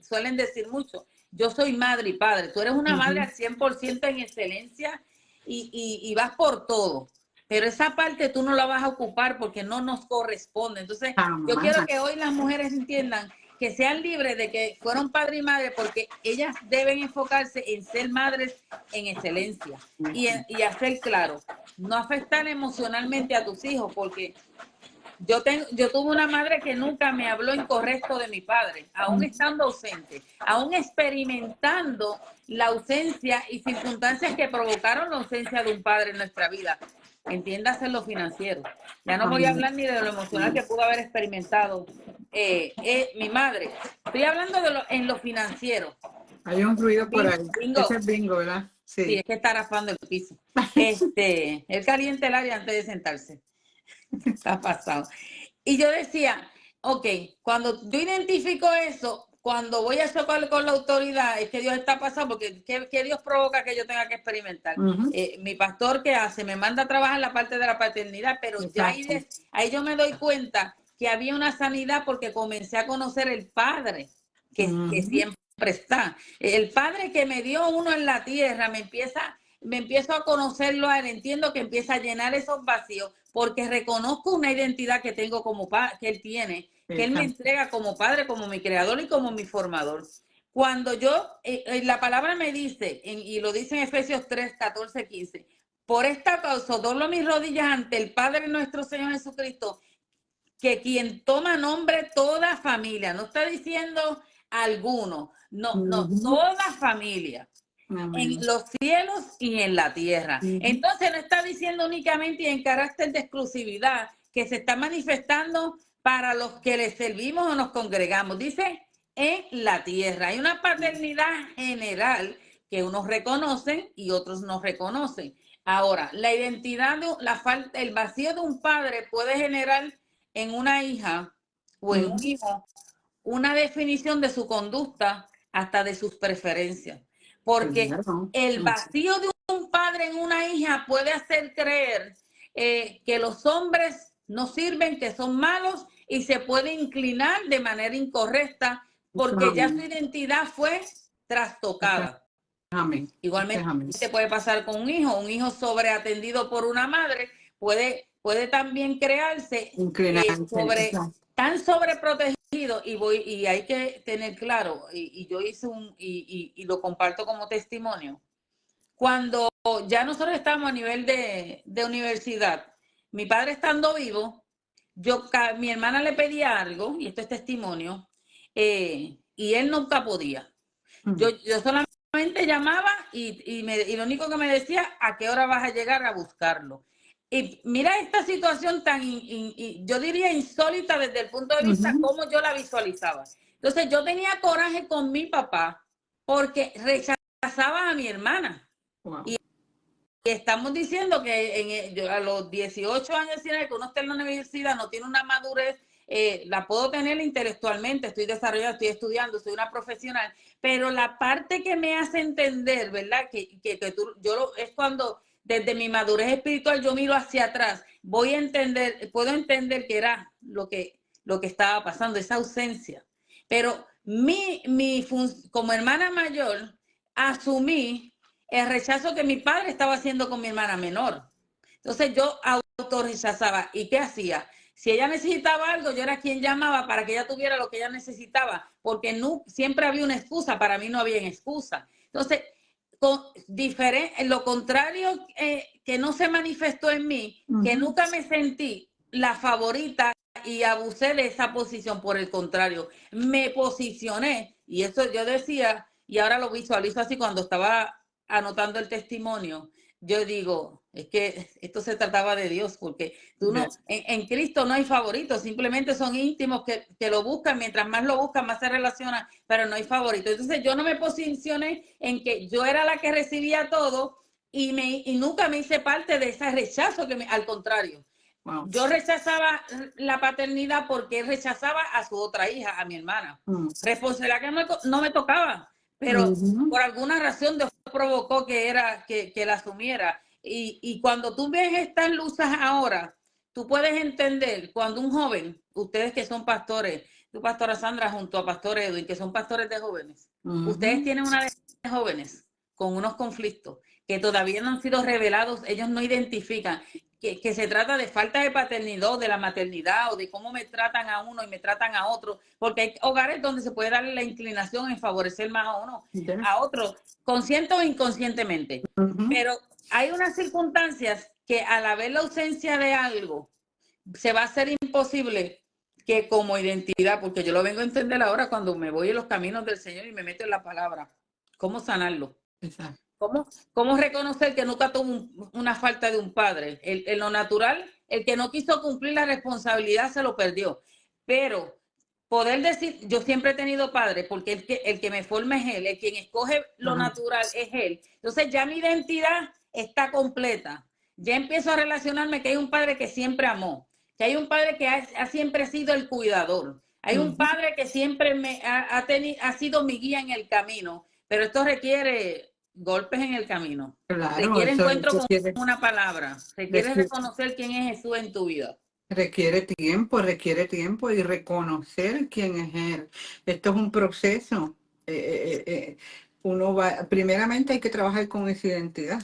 B: suelen decir mucho, yo soy madre y padre, tú eres una madre al 100% en excelencia y vas por todo. Pero esa parte tú no la vas a ocupar porque no nos corresponde. Entonces, yo quiero que hoy las mujeres entiendan que sean libres de que fueron padre y madre, porque ellas deben enfocarse en ser madres en excelencia y hacer claro, no afectar emocionalmente a tus hijos, porque yo tuve una madre que nunca me habló incorrecto de mi padre, aún estando ausente, aún experimentando la ausencia y circunstancias que provocaron la ausencia de un padre en nuestra vida. Entiéndase en lo financiero. Ya no voy a hablar ni de lo emocional que pudo haber experimentado mi madre. Estoy hablando en lo financiero.
A: Hay un ruido por ahí.
B: Bingo.
A: Ese es bingo, ¿verdad?
B: Sí, es que está raspando el piso. Él calienta el área antes de sentarse. Está pasado. Y yo decía, ok, cuando yo identifico eso, cuando voy a chocar con la autoridad, es que Dios está pasando, porque ¿qué Dios provoca que yo tenga que experimentar? Mi pastor, ¿qué hace? Me manda a trabajar la parte de la paternidad, pero ya ahí yo me doy cuenta que había una sanidad porque comencé a conocer el Padre, que siempre está. El Padre que me dio uno en la tierra, me empiezo a conocerlo a él, entiendo que empieza a llenar esos vacíos, porque reconozco una identidad que tengo como que él tiene, que él me entrega como padre, como mi creador y como mi formador. Cuando la palabra me dice, y lo dice en Efesios 3, 14, 15, por esta causa doblo mis rodillas ante el Padre nuestro Señor Jesucristo, que quien toma nombre toda familia, no está diciendo alguno, no, toda familia. En los cielos y en la tierra. Entonces no está diciendo únicamente y en carácter de exclusividad que se está manifestando para los que le servimos o nos congregamos. Dice en la tierra. Hay una paternidad general que unos reconocen y otros no reconocen. Ahora, la identidad, el vacío de un padre puede generar en una hija o en un hijo una definición de su conducta hasta de sus preferencias. Porque el vacío de un padre en una hija puede hacer creer que los hombres no sirven, que son malos, y se puede inclinar de manera incorrecta porque ya su identidad fue trastocada. Igualmente puede pasar con un hijo sobreatendido por una madre, puede también crearse tan sobreprotegido. Y hay que tener claro, y yo hice y lo comparto como testimonio. Cuando ya nosotros estábamos a nivel de universidad, mi padre estando vivo, mi hermana le pedía algo, y esto es testimonio, y él nunca podía. Yo solamente llamaba y lo único que me decía, ¿a qué hora vas a llegar a buscarlo? Y mira esta situación tan, yo diría insólita desde el punto de vista cómo yo la visualizaba. Entonces yo tenía coraje con mi papá porque rechazaba a mi hermana. Wow. Y estamos diciendo que a los 18 años, que uno está en la universidad, no tiene una madurez, la puedo tener intelectualmente, estoy desarrollando, estoy estudiando, soy una profesional, pero la parte que me hace entender, ¿verdad? Es cuando desde mi madurez espiritual yo miro hacia atrás, puedo entender que era lo que estaba pasando, esa ausencia. Pero como hermana mayor, asumí el rechazo que mi padre estaba haciendo con mi hermana menor. Entonces yo autorrechazaba. ¿Y qué hacía? Si ella necesitaba algo, yo era quien llamaba para que ella tuviera lo que ella necesitaba, porque siempre había una excusa, para mí no había excusa. Entonces, lo contrario que no se manifestó en mí, que nunca me sentí la favorita y abusé de esa posición. Por el contrario, me posicioné, y eso yo decía, y ahora lo visualizo así cuando estaba anotando el testimonio. Yo digo, es que esto se trataba de Dios, porque tú no, en Cristo no hay favoritos, simplemente son íntimos que lo buscan, mientras más lo buscan, más se relacionan, pero no hay favoritos. Entonces yo no me posicioné en que yo era la que recibía todo y nunca me hice parte de ese rechazo, al contrario. Wow. Yo rechazaba la paternidad porque él rechazaba a su otra hija, a mi hermana. Responsabilidad que no me tocaba, pero por alguna razón Dios provocó que la asumiera. Y cuando tú ves estas luces ahora, tú puedes entender cuando un joven, ustedes que son pastores, tu pastora Sandra junto a pastor Edwin, que son pastores de jóvenes, ustedes tienen una de jóvenes con unos conflictos que todavía no han sido revelados, ellos no identifican que se trata de falta de paternidad, de la maternidad, o de cómo me tratan a uno y me tratan a otro, porque hay hogares donde se puede darle la inclinación en favorecer más a uno, a otro, consciente o inconscientemente. Pero hay unas circunstancias que al haber la ausencia de algo, se va a hacer imposible que como identidad, porque yo lo vengo a entender ahora cuando me voy en los caminos del Señor y me meto en la palabra, ¿cómo sanarlo? Exacto. ¿Cómo reconocer que nunca tuvo una falta de un padre? En lo natural, el que no quiso cumplir la responsabilidad se lo perdió. Pero poder decir, yo siempre he tenido padre, porque el que me forma es él, el quien escoge lo natural es él. Entonces ya mi identidad está completa. Ya empiezo a relacionarme que hay un padre que siempre amó, que hay un padre que ha siempre sido el cuidador. Hay un padre que siempre ha sido mi guía en el camino, pero esto requiere golpes en el camino. Claro, requiere encuentro con una palabra. Requiere reconocer quién es Jesús en tu vida.
A: Requiere tiempo y reconocer quién es Él. Esto es un proceso. Primeramente hay que trabajar con esa identidad.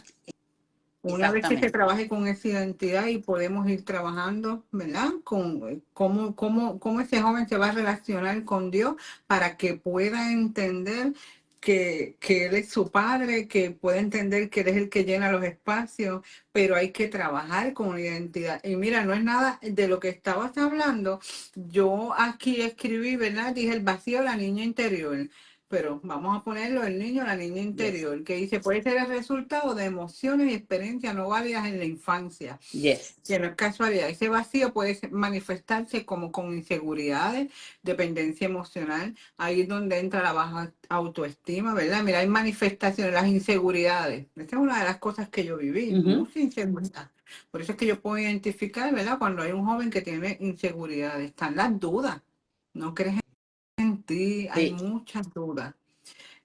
A: Una vez que se trabaje con esa identidad y podemos ir trabajando, ¿verdad? Con cómo ese joven se va a relacionar con Dios para que pueda entender que Él es su padre, que pueda entender que Él es el que llena los espacios, pero hay que trabajar con la identidad. Y mira, no es nada de lo que estabas hablando. Yo aquí escribí, ¿verdad? Dije el vacío de la niña interior. Pero vamos a ponerlo el niño, la niña interior, que dice, puede ser el resultado de emociones y experiencias no válidas en la infancia. Que no es casualidad. Ese vacío puede manifestarse como con inseguridades, dependencia emocional. Ahí es donde entra la baja autoestima, ¿verdad? Mira, hay manifestaciones, las inseguridades. Esa es una de las cosas que yo viví, mucha inseguridad. Por eso es que yo puedo identificar, ¿verdad? Cuando hay un joven que tiene inseguridades, están las dudas. ¿No crees en ti? Hay muchas dudas.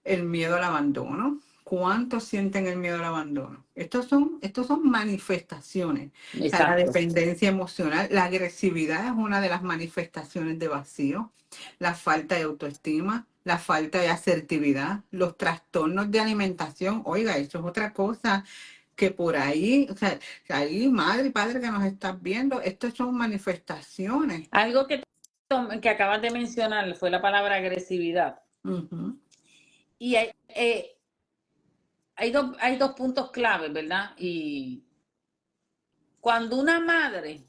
A: El miedo al abandono. ¿Cuántos sienten el miedo al abandono? Estos son manifestaciones. O sea, la dependencia emocional, la agresividad es una de las manifestaciones de vacío, la falta de autoestima, la falta de asertividad, los trastornos de alimentación. Oiga, eso es otra cosa que por ahí, o sea, ahí, madre y padre que nos estás viendo, estas son manifestaciones.
B: Algo que acabas de mencionar fue la palabra agresividad. Y hay dos puntos claves, ¿verdad? Y cuando una madre,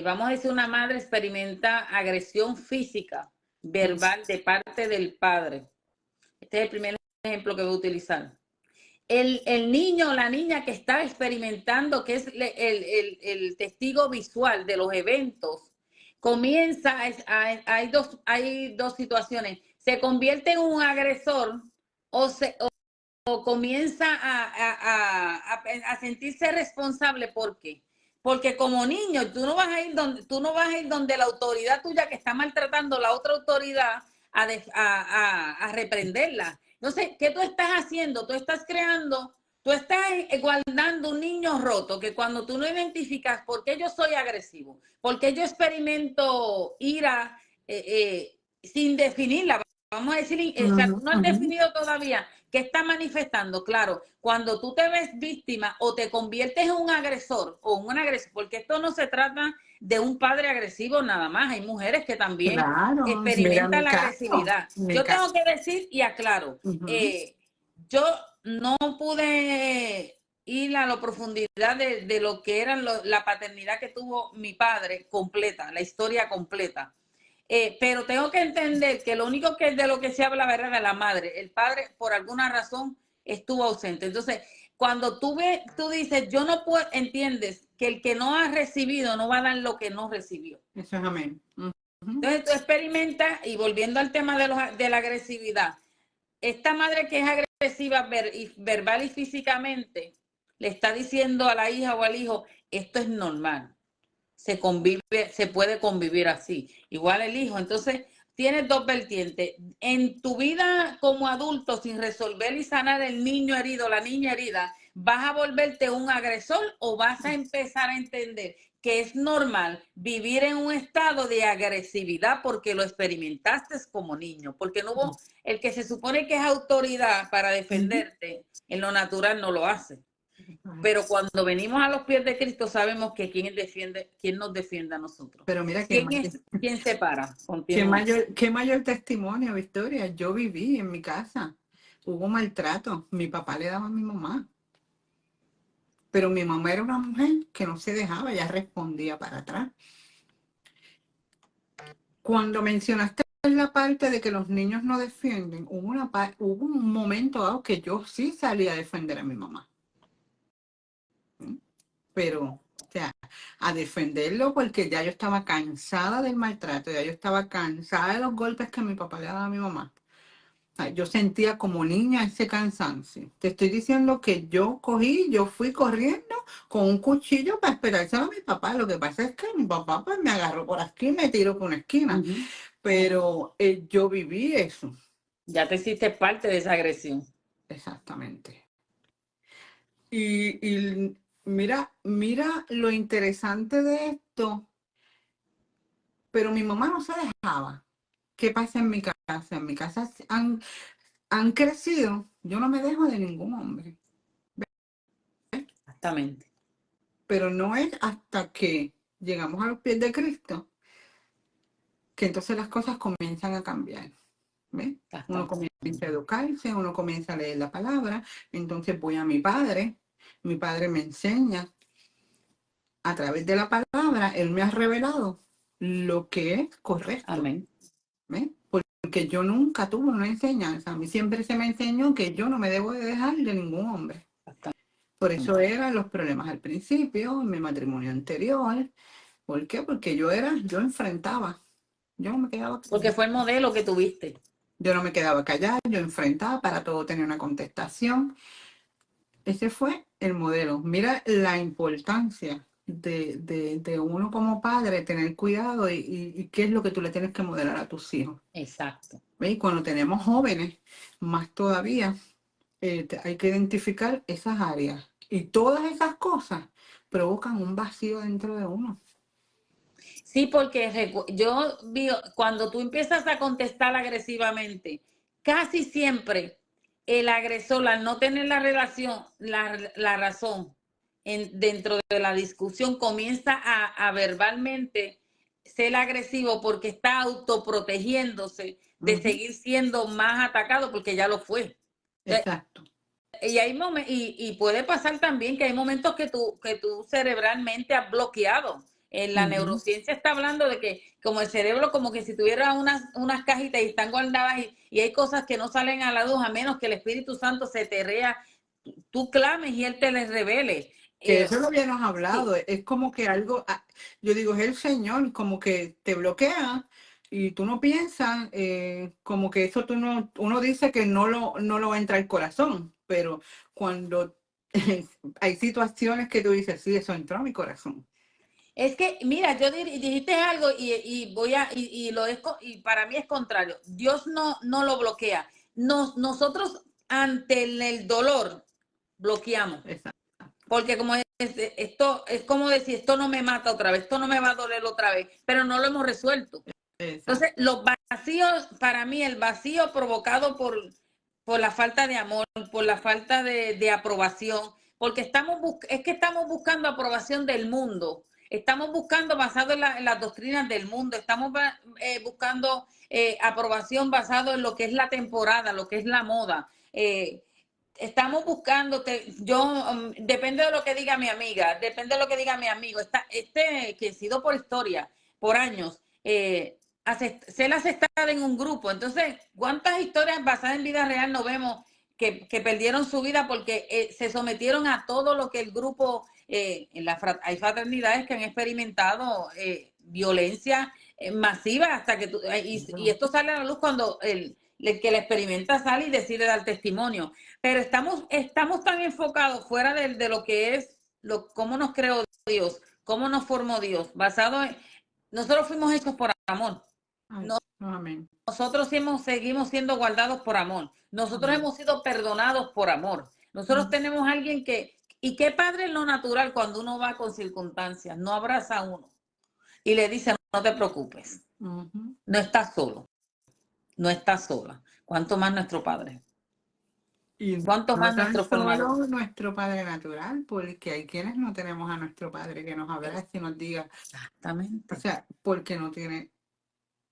B: vamos a decir una madre experimenta agresión física, verbal de parte del padre. Este es el primer ejemplo que voy a utilizar. El niño o la niña que está experimentando, que es el testigo visual de los eventos, comienza, hay dos situaciones. Se convierte en un agresor o comienza a sentirse responsable. ¿Por qué? Porque como niño tú no vas a ir donde la autoridad tuya que está maltratando la otra autoridad a reprenderla. Entonces, ¿qué tú estás haciendo? Tú estás guardando un niño roto que cuando tú no identificas por qué yo soy agresivo, por qué yo experimento ira sin definirla, vamos a decir, o sea, tú no has definido todavía qué está manifestando. Claro, cuando tú te ves víctima o te conviertes en un agresor o un agresor, porque esto no se trata de un padre agresivo nada más, hay mujeres que también experimentan la agresividad. Yo tengo que decir y aclaro, yo no pude ir a la profundidad de lo que era la paternidad que tuvo mi padre completa, la historia completa. Pero tengo que entender que lo único que de lo que se hablaba era de la madre. El padre, por alguna razón, estuvo ausente. Entonces, cuando tú dices, yo no puedo, entiendes que el que no ha recibido no va a dar lo que no recibió.
A: Eso es amén.
B: Entonces, tú experimentas, y volviendo al tema de la agresividad, esta madre que es agresiva verbal y físicamente, le está diciendo a la hija o al hijo, esto es normal, se puede convivir así. Igual el hijo. Entonces, tienes dos vertientes. En tu vida como adulto, sin resolver y sanar el niño herido, la niña herida, ¿vas a volverte un agresor o vas a empezar a entender que es normal vivir en un estado de agresividad porque lo experimentaste como niño? Porque no hubo, el que se supone que es autoridad para defenderte, en lo natural no lo hace. Pero cuando venimos a los pies de Cristo sabemos que quién nos defiende a nosotros.
A: Pero mira
B: ¿Quién se para?
A: qué mayor testimonio, Victoria. Yo viví en mi casa. Hubo maltrato. Mi papá le daba a mi mamá. Pero mi mamá era una mujer que no se dejaba, ella respondía para atrás. Cuando mencionaste la parte de que los niños no defienden, hubo un momento dado que yo sí salí a defender a mi mamá. Pero, o sea, a defenderlo porque ya yo estaba cansada del maltrato, ya yo estaba cansada de los golpes que mi papá le daba a mi mamá. O sea, yo sentía como niña ese cansancio. Te estoy diciendo que yo fui corriendo con un cuchillo para esperárselo a mi papá. Lo que pasa es que mi papá pues, me agarró por aquí y me tiró por una esquina. Pero yo viví eso.
B: Ya te hiciste parte de esa agresión.
A: Exactamente. Y mira lo interesante de esto, pero mi mamá no se dejaba. ¿Qué pasa en mi casa? En mi casa han crecido. Yo no me dejo de ningún hombre.
B: Exactamente.
A: Pero no es hasta que llegamos a los pies de Cristo que entonces las cosas comienzan a cambiar. ¿Ves? Uno comienza a educarse, uno comienza a leer la palabra, entonces voy a mi padre me enseña a través de la palabra, él me ha revelado lo que es correcto.
B: Amén.
A: ¿Ves? Porque yo nunca tuve una enseñanza, a mí siempre se me enseñó que yo no me debo de dejar de ningún hombre. Por eso eran los problemas al principio, en mi matrimonio anterior. ¿Por qué? Porque yo enfrentaba, yo no me quedaba callada.
B: Porque fue el modelo que tuviste.
A: Yo no me quedaba callada, yo enfrentaba, para todo tenía una contestación. Ese fue el modelo. Mira la importancia de uno como padre, tener cuidado y qué es lo que tú le tienes que modelar a tus hijos.
B: Exacto.
A: ¿Ves? Cuando tenemos jóvenes, más todavía, hay que identificar esas áreas. Y todas esas cosas provocan un vacío dentro de uno.
B: Sí, porque yo vi, cuando tú empiezas a contestar agresivamente, casi siempre el agresor, al no tener la relación, la razón dentro de la discusión, comienza a verbalmente ser agresivo porque está autoprotegiéndose de seguir siendo más atacado porque ya lo fue.
A: Exacto.
B: Y puede pasar también que hay momentos que tú cerebralmente has bloqueado. En la neurociencia está hablando de que como el cerebro, como que si tuviera unas cajitas y están guardadas y hay cosas que no salen a la luz a menos que el Espíritu Santo se te rea, tú clames y Él te les revele.
A: Que eso lo habíamos hablado, sí. Es como que algo, yo digo, es el Señor, como que te bloquea y tú no piensas, como que eso uno dice que no lo entra al corazón, pero cuando hay situaciones que tú dices, sí, eso entró a mi corazón.
B: Es que, mira, dijiste algo y para mí es contrario. Dios no lo bloquea. Nosotros ante el dolor bloqueamos.
A: Exacto.
B: Porque como esto es como decir, esto no me mata otra vez, esto no me va a doler otra vez, pero no lo hemos resuelto. Exacto. Entonces, los vacíos, para mí, el vacío provocado por la falta de amor, por la falta de aprobación, porque estamos buscando aprobación del mundo. Estamos buscando basado en las doctrinas del mundo, estamos buscando aprobación basado en lo que es la temporada, lo que es la moda. estamos buscándote, depende de lo que diga mi amiga, depende de lo que diga mi amigo, que he sido por historia, por años, ser aceptada en un grupo. Entonces, ¿cuántas historias basadas en vida real no vemos que perdieron su vida porque se sometieron a todo lo que el grupo, hay fraternidades que han experimentado violencia masiva hasta que y esto sale a la luz cuando el que la experimenta sale y decide dar testimonio. Pero estamos tan enfocados fuera de lo que es, cómo nos creó Dios, cómo nos formó Dios, basado en, nosotros fuimos hechos por amor.
A: Ay, amén.
B: Nosotros seguimos siendo guardados por amor. Nosotros hemos sido perdonados por amor. Nosotros tenemos a alguien y qué padre en lo natural cuando uno va con circunstancias, no abraza a uno y le dice, no te preocupes, no estás solo, no estás sola. ¿Cuánto más nuestro Padre?
A: Y
B: ¿Cuánto
A: no
B: más
A: tan
B: nuestro formador?
A: solo nuestro Padre natural, porque hay quienes no tenemos a nuestro Padre que nos abrace y nos diga,
B: Exactamente.
A: o sea, porque no tiene,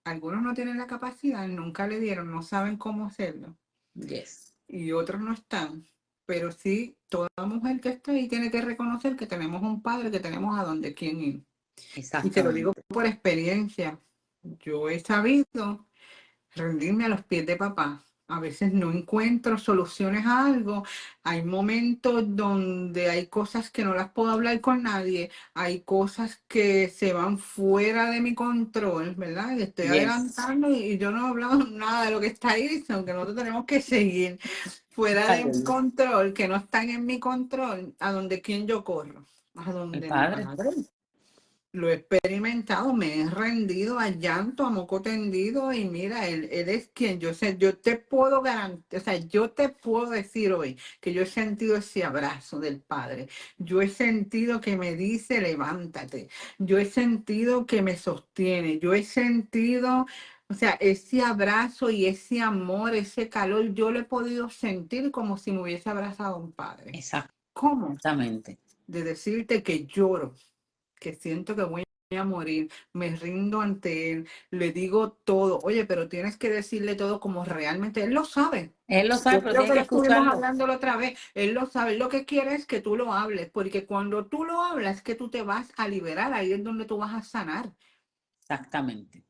A: algunos no tienen la capacidad, nunca le dieron, no saben cómo hacerlo.
B: Yes.
A: Y otros no están. Pero sí, toda mujer que está ahí tiene que reconocer que tenemos un Padre, que tenemos a donde quien ir. Y te lo digo por experiencia. Yo he sabido rendirme a los pies de papá. A veces no encuentro soluciones a algo. Hay momentos donde hay cosas que no las puedo hablar con nadie. Hay cosas que se van fuera de mi control, ¿verdad? Y estoy adelantando y yo no he hablado nada de lo que está ahí, aunque nosotros tenemos que seguir fuera de mi control, que no están en mi control. ¿A donde quién yo corro? A donde mi Padre. Lo he experimentado, me he rendido a llanto, a moco tendido y mira, él es quien yo sé, yo te puedo garantizar, o sea, yo te puedo decir hoy que yo he sentido ese abrazo del Padre, yo he sentido que me dice levántate, yo he sentido que me sostiene, yo he sentido, o sea, ese abrazo y ese amor, ese calor, yo lo he podido sentir como si me hubiese abrazado un padre.
B: Exacto.
A: ¿Cómo?
B: Exactamente.
A: De decirte que lloro, que siento que voy a morir, me rindo ante él, le digo todo. Oye, pero tienes que decirle todo como realmente él lo sabe.
B: Él lo sabe,
A: Yo
B: pero
A: creo
B: tiene
A: que
B: que
A: lo estuvimos
B: escucharlo.
A: hablándolo otra vez. Él lo sabe. Lo que quiere es que tú lo hables, porque cuando tú lo hablas, que tú te vas a liberar. Ahí es donde tú vas a sanar.
B: Exactamente.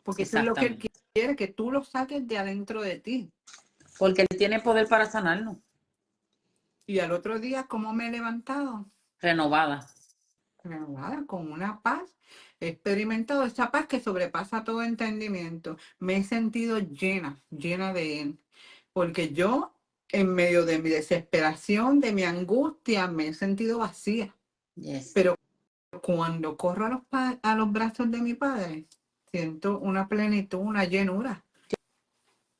A: Porque eso es lo que él quiere, que tú lo saques de adentro de ti.
B: Porque él tiene poder para sanarnos.
A: Y al otro día, ¿cómo me he levantado?
B: Renovada.
A: Renovada, con una paz. He experimentado esa paz que sobrepasa todo entendimiento. Me he sentido llena, llena de él. Porque yo, en medio de mi desesperación, de mi angustia, me he sentido vacía.
B: Yes.
A: Pero cuando corro a los brazos de mi Padre, siento una plenitud, una llenura.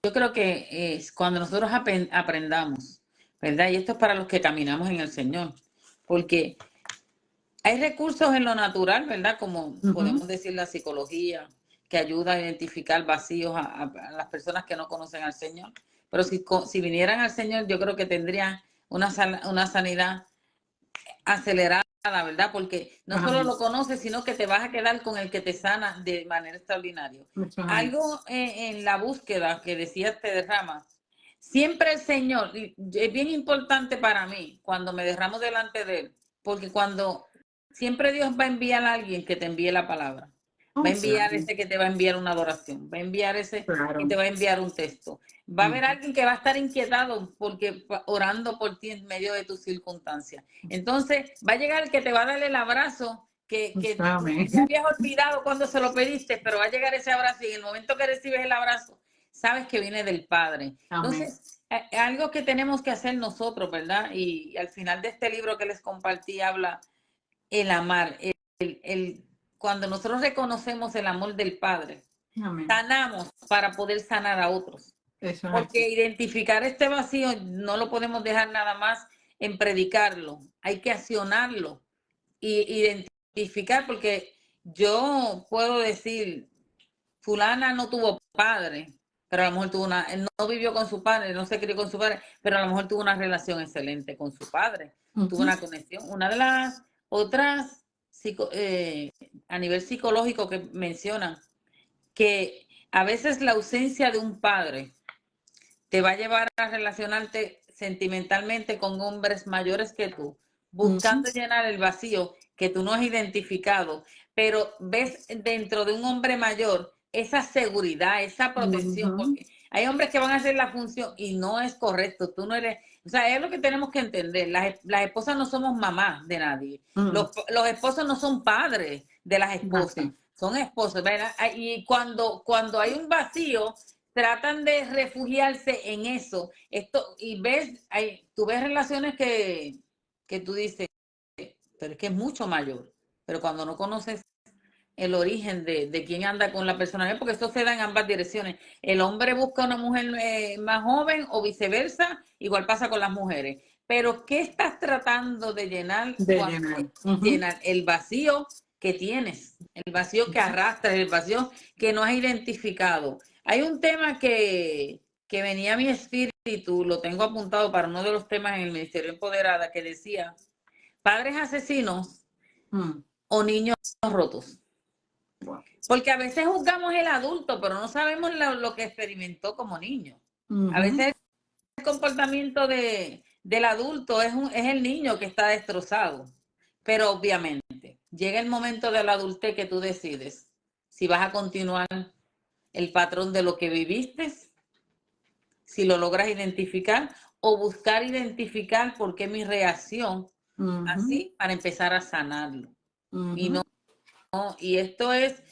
B: Yo creo que es cuando nosotros aprendamos, ¿verdad? Y esto es para los que caminamos en el Señor, porque hay recursos en lo natural, ¿verdad? Como podemos decir la psicología, que ayuda a identificar vacíos a las personas que no conocen al Señor. Pero si vinieran al Señor, yo creo que tendrían una sanidad acelerada, ¿verdad? Porque no solo lo conoces, sino que te vas a quedar con el que te sana de manera extraordinaria. Algo en la búsqueda que decía te derrama. Siempre el Señor, es bien importante para mí cuando me derramo delante de Él, porque siempre Dios va a enviar a alguien que te envíe la palabra. Va a enviar ese que te va a enviar una adoración, va a enviar ese que te va a enviar un texto. Va a haber alguien que va a estar inquietado porque orando por ti en medio de tus circunstancias. Entonces va a llegar el que te va a dar el abrazo que ya habías olvidado cuando se lo pediste, pero va a llegar ese abrazo y en el momento que recibes el abrazo, sabes que viene del Padre. Entonces, algo que tenemos que hacer nosotros, ¿verdad? Y al final de este libro que les compartí habla el amar, cuando nosotros reconocemos el amor del Padre, sanamos para poder sanar a otros. Porque identificar este vacío no lo podemos dejar nada más en predicarlo, hay que accionarlo y identificar, porque yo puedo decir, fulana no tuvo padre, pero a lo mejor no vivió con su padre, no se crió con su padre, pero a lo mejor tuvo una relación excelente con su padre, tuvo una conexión. Una de las otras a nivel psicológico que mencionan que a veces la ausencia de un padre te va a llevar a relacionarte sentimentalmente con hombres mayores que tú, buscando llenar el vacío que tú no has identificado, pero ves dentro de un hombre mayor esa seguridad, esa protección, porque hay hombres que van a hacer la función y no es correcto, tú no eres, o sea, es lo que tenemos que entender, las esposas no somos mamás de nadie, los esposos no son padres de las esposas, son esposos, ¿verdad? Y cuando hay un vacío, tratan de refugiarse en eso. Esto, y ves, tú ves relaciones que tú dices, pero es que es mucho mayor. Pero cuando no conoces el origen de quién anda con la persona, porque esto se da en ambas direcciones. El hombre busca una mujer más joven o viceversa, igual pasa con las mujeres. Pero ¿qué estás tratando de llenar llenar el vacío que tienes, el vacío que arrastras, el vacío que no has identificado? Hay un tema que venía a mi espíritu, lo tengo apuntado para uno de los temas en el Ministerio Empoderada, que decía, padres asesinos o niños rotos. Porque a veces juzgamos el adulto, pero no sabemos lo que experimentó como niño. A veces el comportamiento del adulto es el niño que está destrozado. Pero obviamente, llega el momento de la adultez que tú decides si vas a continuar el patrón de lo que viviste, si lo logras identificar, o buscar identificar por qué mi reacción así para empezar a sanarlo. Y esto es,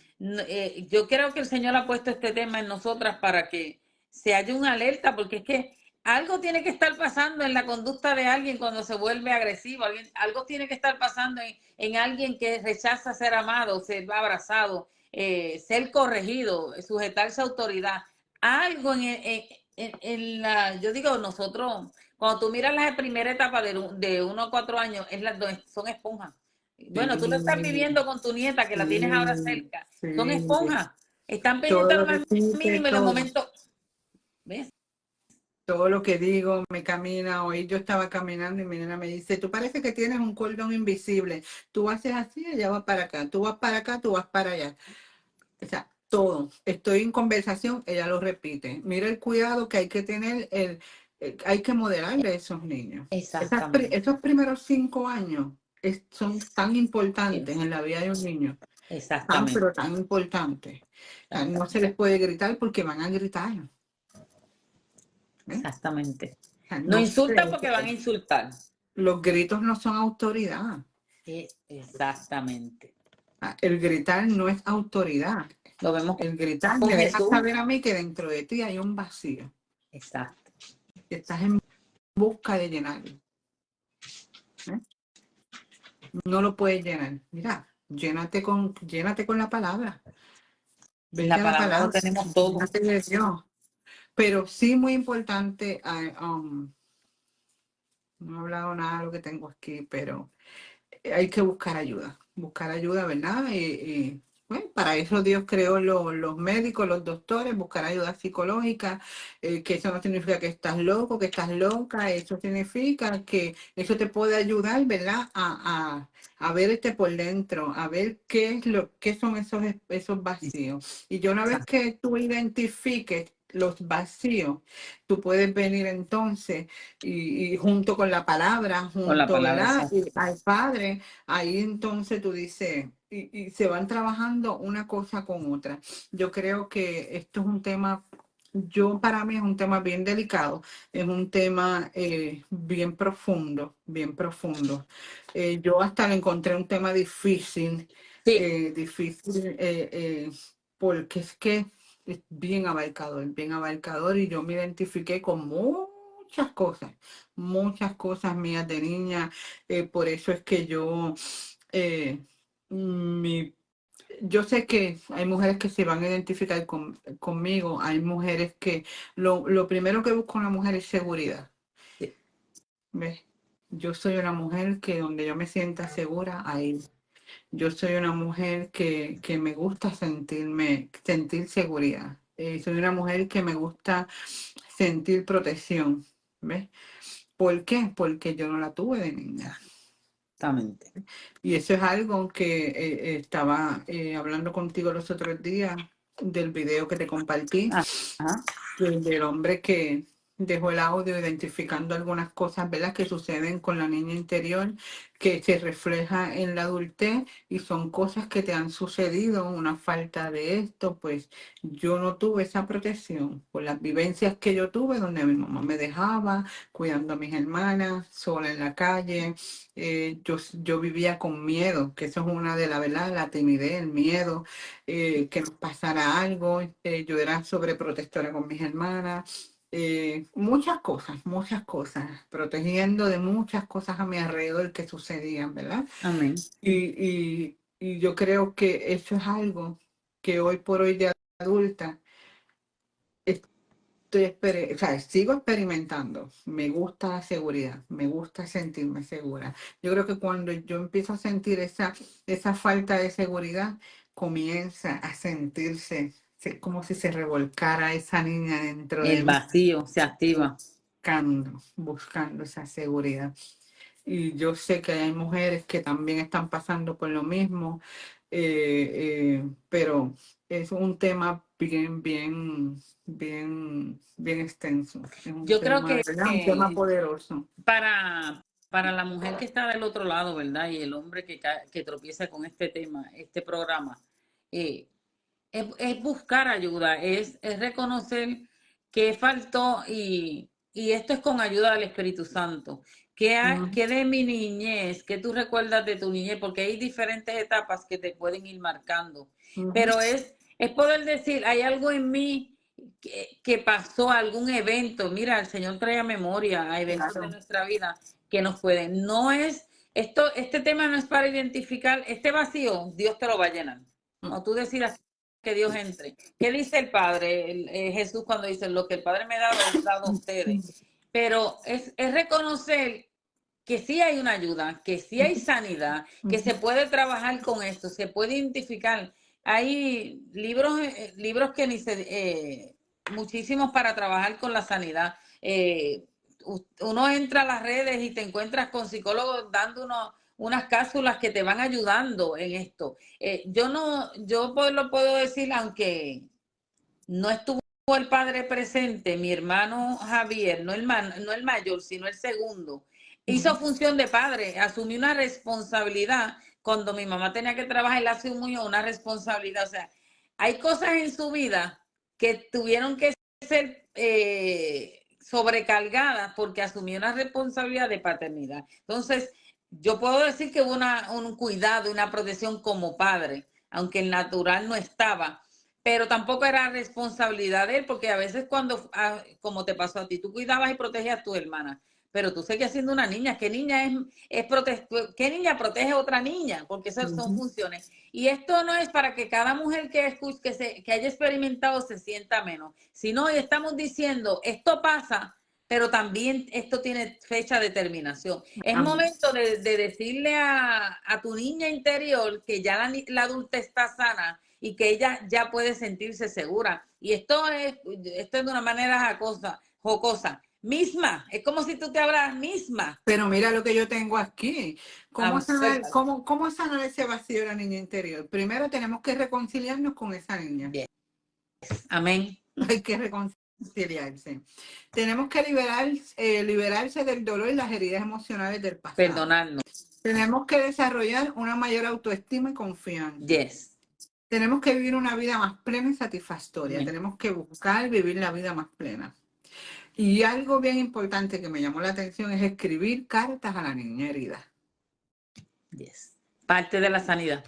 B: yo creo que el Señor ha puesto este tema en nosotras para que se haya una alerta, porque es que algo tiene que estar pasando en la conducta de alguien cuando se vuelve agresivo, algo tiene que estar pasando en alguien que rechaza ser amado, ser abrazado, ser corregido, sujetarse a autoridad. Algo en la, yo digo, nosotros, cuando tú miras la primera etapa de 1 a 4 años, son esponjas. Bueno, tú lo estás viviendo con tu nieta, que la tienes ahora cerca. Son esponjas. Están pendientes a lo más mínimo en los momentos. ¿Ves?
A: Todo lo que digo me camina. Hoy yo estaba caminando y mi nena me dice, tú parece que tienes un cordón invisible. Tú haces así, ella va para acá. Tú vas para acá, tú vas para allá. O sea, todo. Estoy en conversación, ella lo repite. Mira el cuidado que hay que tener, hay que modelarle a esos niños. Esos primeros 5 años son tan importantes en la vida de un niño.
B: Exactamente.
A: Pero tan importantes. O sea, no se les puede gritar porque van a gritar.
B: Exactamente.
A: O sea,
B: no insultan porque van a insultar.
A: Los gritos no son autoridad.
B: Exactamente.
A: El gritar no es autoridad.
B: Lo vemos.
A: El gritar me deja saber a mí que dentro de ti hay un vacío.
B: Exacto.
A: Que estás en busca de llenarlo. No lo puedes llenar. Mira, llénate con la palabra.
B: En la palabra lo tenemos todo.
A: De Dios. Pero sí muy importante, no he hablado nada de lo que tengo aquí, pero hay que buscar ayuda, ¿verdad? Bueno, para eso Dios creó los médicos, los doctores, buscar ayuda psicológica, que eso no significa que estás loco, que estás loca, eso significa que eso te puede ayudar, ¿verdad? A ver por dentro, a ver qué son esos vacíos. Y una vez que tú identifiques los vacíos, tú puedes venir entonces y junto con la palabra, ¿verdad? Y al Padre, ahí entonces tú dices, y se van trabajando una cosa con otra. Yo creo que esto es un tema, para mí es un tema bien delicado, es un tema bien profundo, bien profundo. Yo hasta le encontré un tema difícil, porque es que es bien abarcador y yo me identifiqué con muchas cosas mías de niña. Por eso es que yo yo sé que hay mujeres que se van a identificar conmigo, hay mujeres que lo primero que busca una mujer es seguridad. ¿Ves? Yo soy una mujer que donde yo me sienta segura, ahí. Yo soy una mujer que me gusta sentir seguridad. Soy una mujer que me gusta sentir protección. ¿Ves? ¿Por qué? Porque yo no la tuve de niña.
B: Exactamente.
A: Y eso es algo que estaba hablando contigo los otros días del video que te compartí, del hombre que dejó el audio identificando algunas cosas, ¿verdad?, que suceden con la niña interior, que se refleja en la adultez y son cosas que te han sucedido, una falta de esto, pues yo no tuve esa protección por las vivencias que yo tuve, donde mi mamá me dejaba cuidando a mis hermanas, sola en la calle. Yo vivía con miedo, que eso es una de la verdad, la timidez, el miedo, que nos pasara algo. Yo era sobreprotectora con mis hermanas. Muchas cosas, protegiendo de muchas cosas a mi alrededor que sucedían, ¿verdad?
B: Amén.
A: Y yo creo que eso es algo que hoy por hoy de adulta o sea, sigo experimentando. Me gusta la seguridad, me gusta sentirme segura. Yo creo que cuando yo empiezo a sentir esa falta de seguridad, comienza a sentirse como si se revolcara esa niña dentro de
B: El
A: mí,
B: vacío se activa.
A: buscando esa seguridad. Y yo sé que hay mujeres que también están pasando por lo mismo, pero es un tema bien extenso. Es un
B: Yo creo
A: tema,
B: que
A: ¿verdad?, un tema poderoso.
B: para la mujer que está del otro lado, ¿verdad? Y el hombre que tropieza con este tema, este programa, eh, es buscar ayuda, es reconocer que faltó y esto es con ayuda del Espíritu Santo.
A: Ujú,
B: Que de mi niñez, que tú recuerdas de tu niñez, porque hay diferentes etapas que te pueden ir marcando,
A: ujú,
B: pero es poder decir, hay algo en mí que pasó, algún evento. Mira, el Señor trae a memoria a eventos de
A: claro.
B: nuestra vida que nos pueden. No es, este tema no es para identificar este vacío, Dios te lo va a llenar. Cuando tú decidas que Dios entre. ¿Qué dice el Padre, Jesús, cuando dice, lo que el Padre me da, lo he dado a ustedes? Pero es reconocer que sí hay una ayuda, que sí hay sanidad, que se puede trabajar con esto, se puede identificar. Hay libros que ni muchísimos para trabajar con la sanidad. Uno entra a las redes y te encuentras con psicólogos dando unas cápsulas que te van ayudando en esto. Lo puedo decir, aunque no estuvo el padre presente, mi hermano Javier, no el mayor, sino el segundo, hizo función de padre, asumió una responsabilidad. Cuando mi mamá tenía que trabajar, él asumió una responsabilidad. O sea, hay cosas en su vida que tuvieron que ser sobrecargadas porque asumió una responsabilidad de paternidad. Entonces, yo puedo decir que hubo un cuidado, una protección como padre, aunque el natural no estaba, pero tampoco era responsabilidad de él, porque a veces como te pasó a ti, tú cuidabas y protegías a tu hermana, pero tú seguías siendo una niña. ¿Qué niña qué niña protege a otra niña? Porque esas son
A: Ujú.
B: funciones. Y esto no es para que cada mujer que haya experimentado se sienta menos, sino hoy estamos diciendo, esto pasa, pero también esto tiene fecha de terminación. Es
A: Amén.
B: momento de decirle a tu niña interior que ya la adulta está sana y que ella ya puede sentirse segura. Y esto es de una manera jocosa. Misma, es como si tú te hablas misma.
A: Pero mira lo que yo tengo aquí.
B: Ah, suéltalo.
A: ¿Cómo sanar ese vacío de la niña interior? Primero tenemos que reconciliarnos con esa niña.
B: Yes. Amén.
A: Hay que reconciliarse. Tenemos que liberarse del dolor y las heridas emocionales del pasado.
B: Perdonarnos.
A: Tenemos que desarrollar una mayor autoestima y confianza.
B: Yes.
A: Tenemos que vivir una vida más plena y satisfactoria.
B: Amén.
A: Tenemos que buscar vivir la vida más plena. Y algo bien importante que me llamó la atención es escribir cartas a la niña herida.
B: Yes. Parte de la sanidad.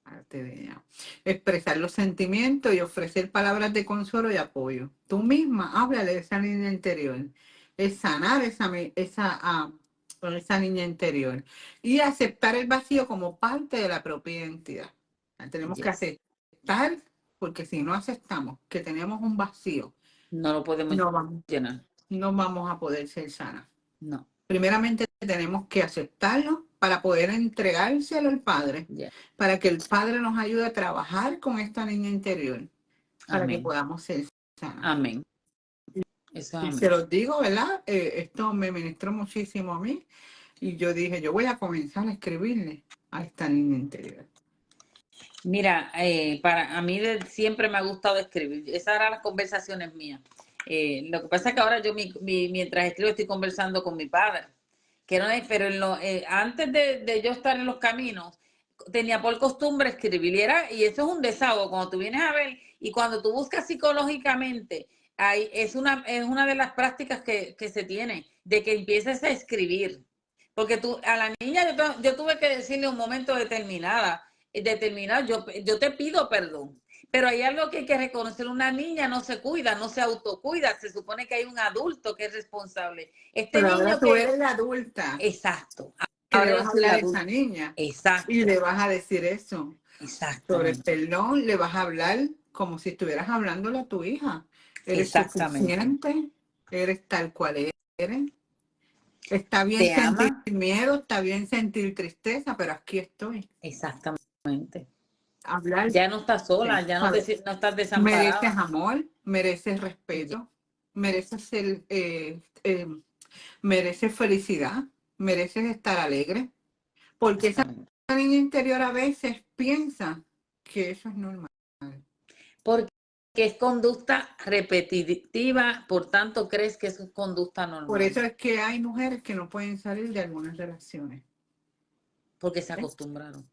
A: Parte de ella. Expresar los sentimientos y ofrecer palabras de consuelo y apoyo. Tú misma háblale de esa niña interior. Es sanar esa niña interior. Y aceptar el vacío como parte de la propia identidad. Tenemos que
B: Yes.
A: aceptar, porque si no aceptamos que tenemos un vacío,
B: No lo podemos
A: no vamos,
B: llenar.
A: no vamos a poder ser sanas.
B: No.
A: Primeramente tenemos que aceptarlo para poder entregárselo al Padre,
B: Yes.
A: para que el Padre nos ayude a trabajar con esta niña interior, para que
B: Amén.
A: podamos ser sanas.
B: Amén. Eso es
A: Y
B: amén.
A: se los digo, ¿verdad? Esto me ministró muchísimo a mí y yo dije, yo voy a comenzar a escribirle a esta niña interior.
B: Mira, a mí siempre me ha gustado escribir. Esas eran las conversaciones mías. Lo que pasa es que ahora yo mientras escribo estoy conversando con mi padre, que no es, pero antes de yo estar en los caminos, tenía por costumbre escribir y eso es un desahogo cuando tú vienes a ver y cuando tú buscas psicológicamente, es una de las prácticas que se tiene, de que empieces a escribir. Porque a la niña yo tuve que decirle un momento determinado, yo te pido perdón. Pero hay algo que hay que reconocer, una niña no se cuida, no se autocuida, se supone que hay un adulto que es responsable. Este
A: Pero ahora
B: niño
A: tú
B: que,
A: eres la adulta
B: exacto,
A: que le
B: ahora yo
A: vas a
B: soy
A: hablar
B: la
A: a esa
B: adulta,
A: niña y
B: exacto,
A: le vas a decir eso. Sobre el
B: exactamente,
A: perdón le vas a hablar como si estuvieras hablándole a tu hija. Eres
B: exactamente.
A: suficiente, eres tal cual eres. Está bien
B: Te
A: sentir
B: ama,
A: miedo, está bien sentir tristeza, pero aquí estoy.
B: exactamente.
A: Hablar,
B: Ya no estás sola, ya no,
A: ¿sabes?
B: no estás
A: Mereces
B: desamparada.
A: amor, mereces
B: Ya,
A: respeto, mereces mereces felicidad, mereces estar alegre, porque esa
B: exactamente.
A: niña interior a veces piensa que eso es normal.
B: Porque es conducta repetitiva, por tanto crees que es conducta
A: Por
B: normal,
A: eso es que hay mujeres que no pueden salir de algunas relaciones.
B: porque se
A: ¿Ves?
B: acostumbraron.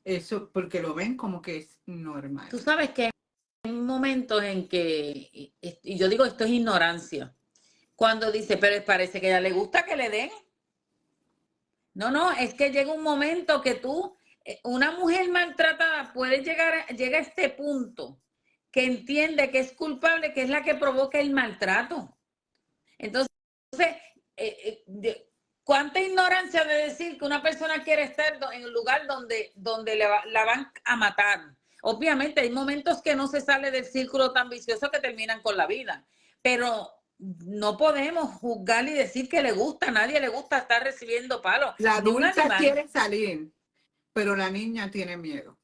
A: Eso porque lo ven como que es normal.
B: Tú sabes que hay momentos en que, y yo digo esto es ignorancia, cuando dice, pero parece que a ella le gusta que le den. No, no, es que llega un momento que una mujer maltratada llega a este punto que entiende que es culpable, que es la que provoca el maltrato. Entonces, ¿cuánta ignorancia de decir que una persona quiere estar en un lugar donde la van a matar? Obviamente hay momentos que no se sale del círculo tan vicioso que terminan con la vida, pero no podemos juzgar y decir que le gusta, a nadie le gusta estar recibiendo palos,
A: La
B: ni un
A: adulta
B: animal.
A: quiere salir, pero la niña tiene miedo.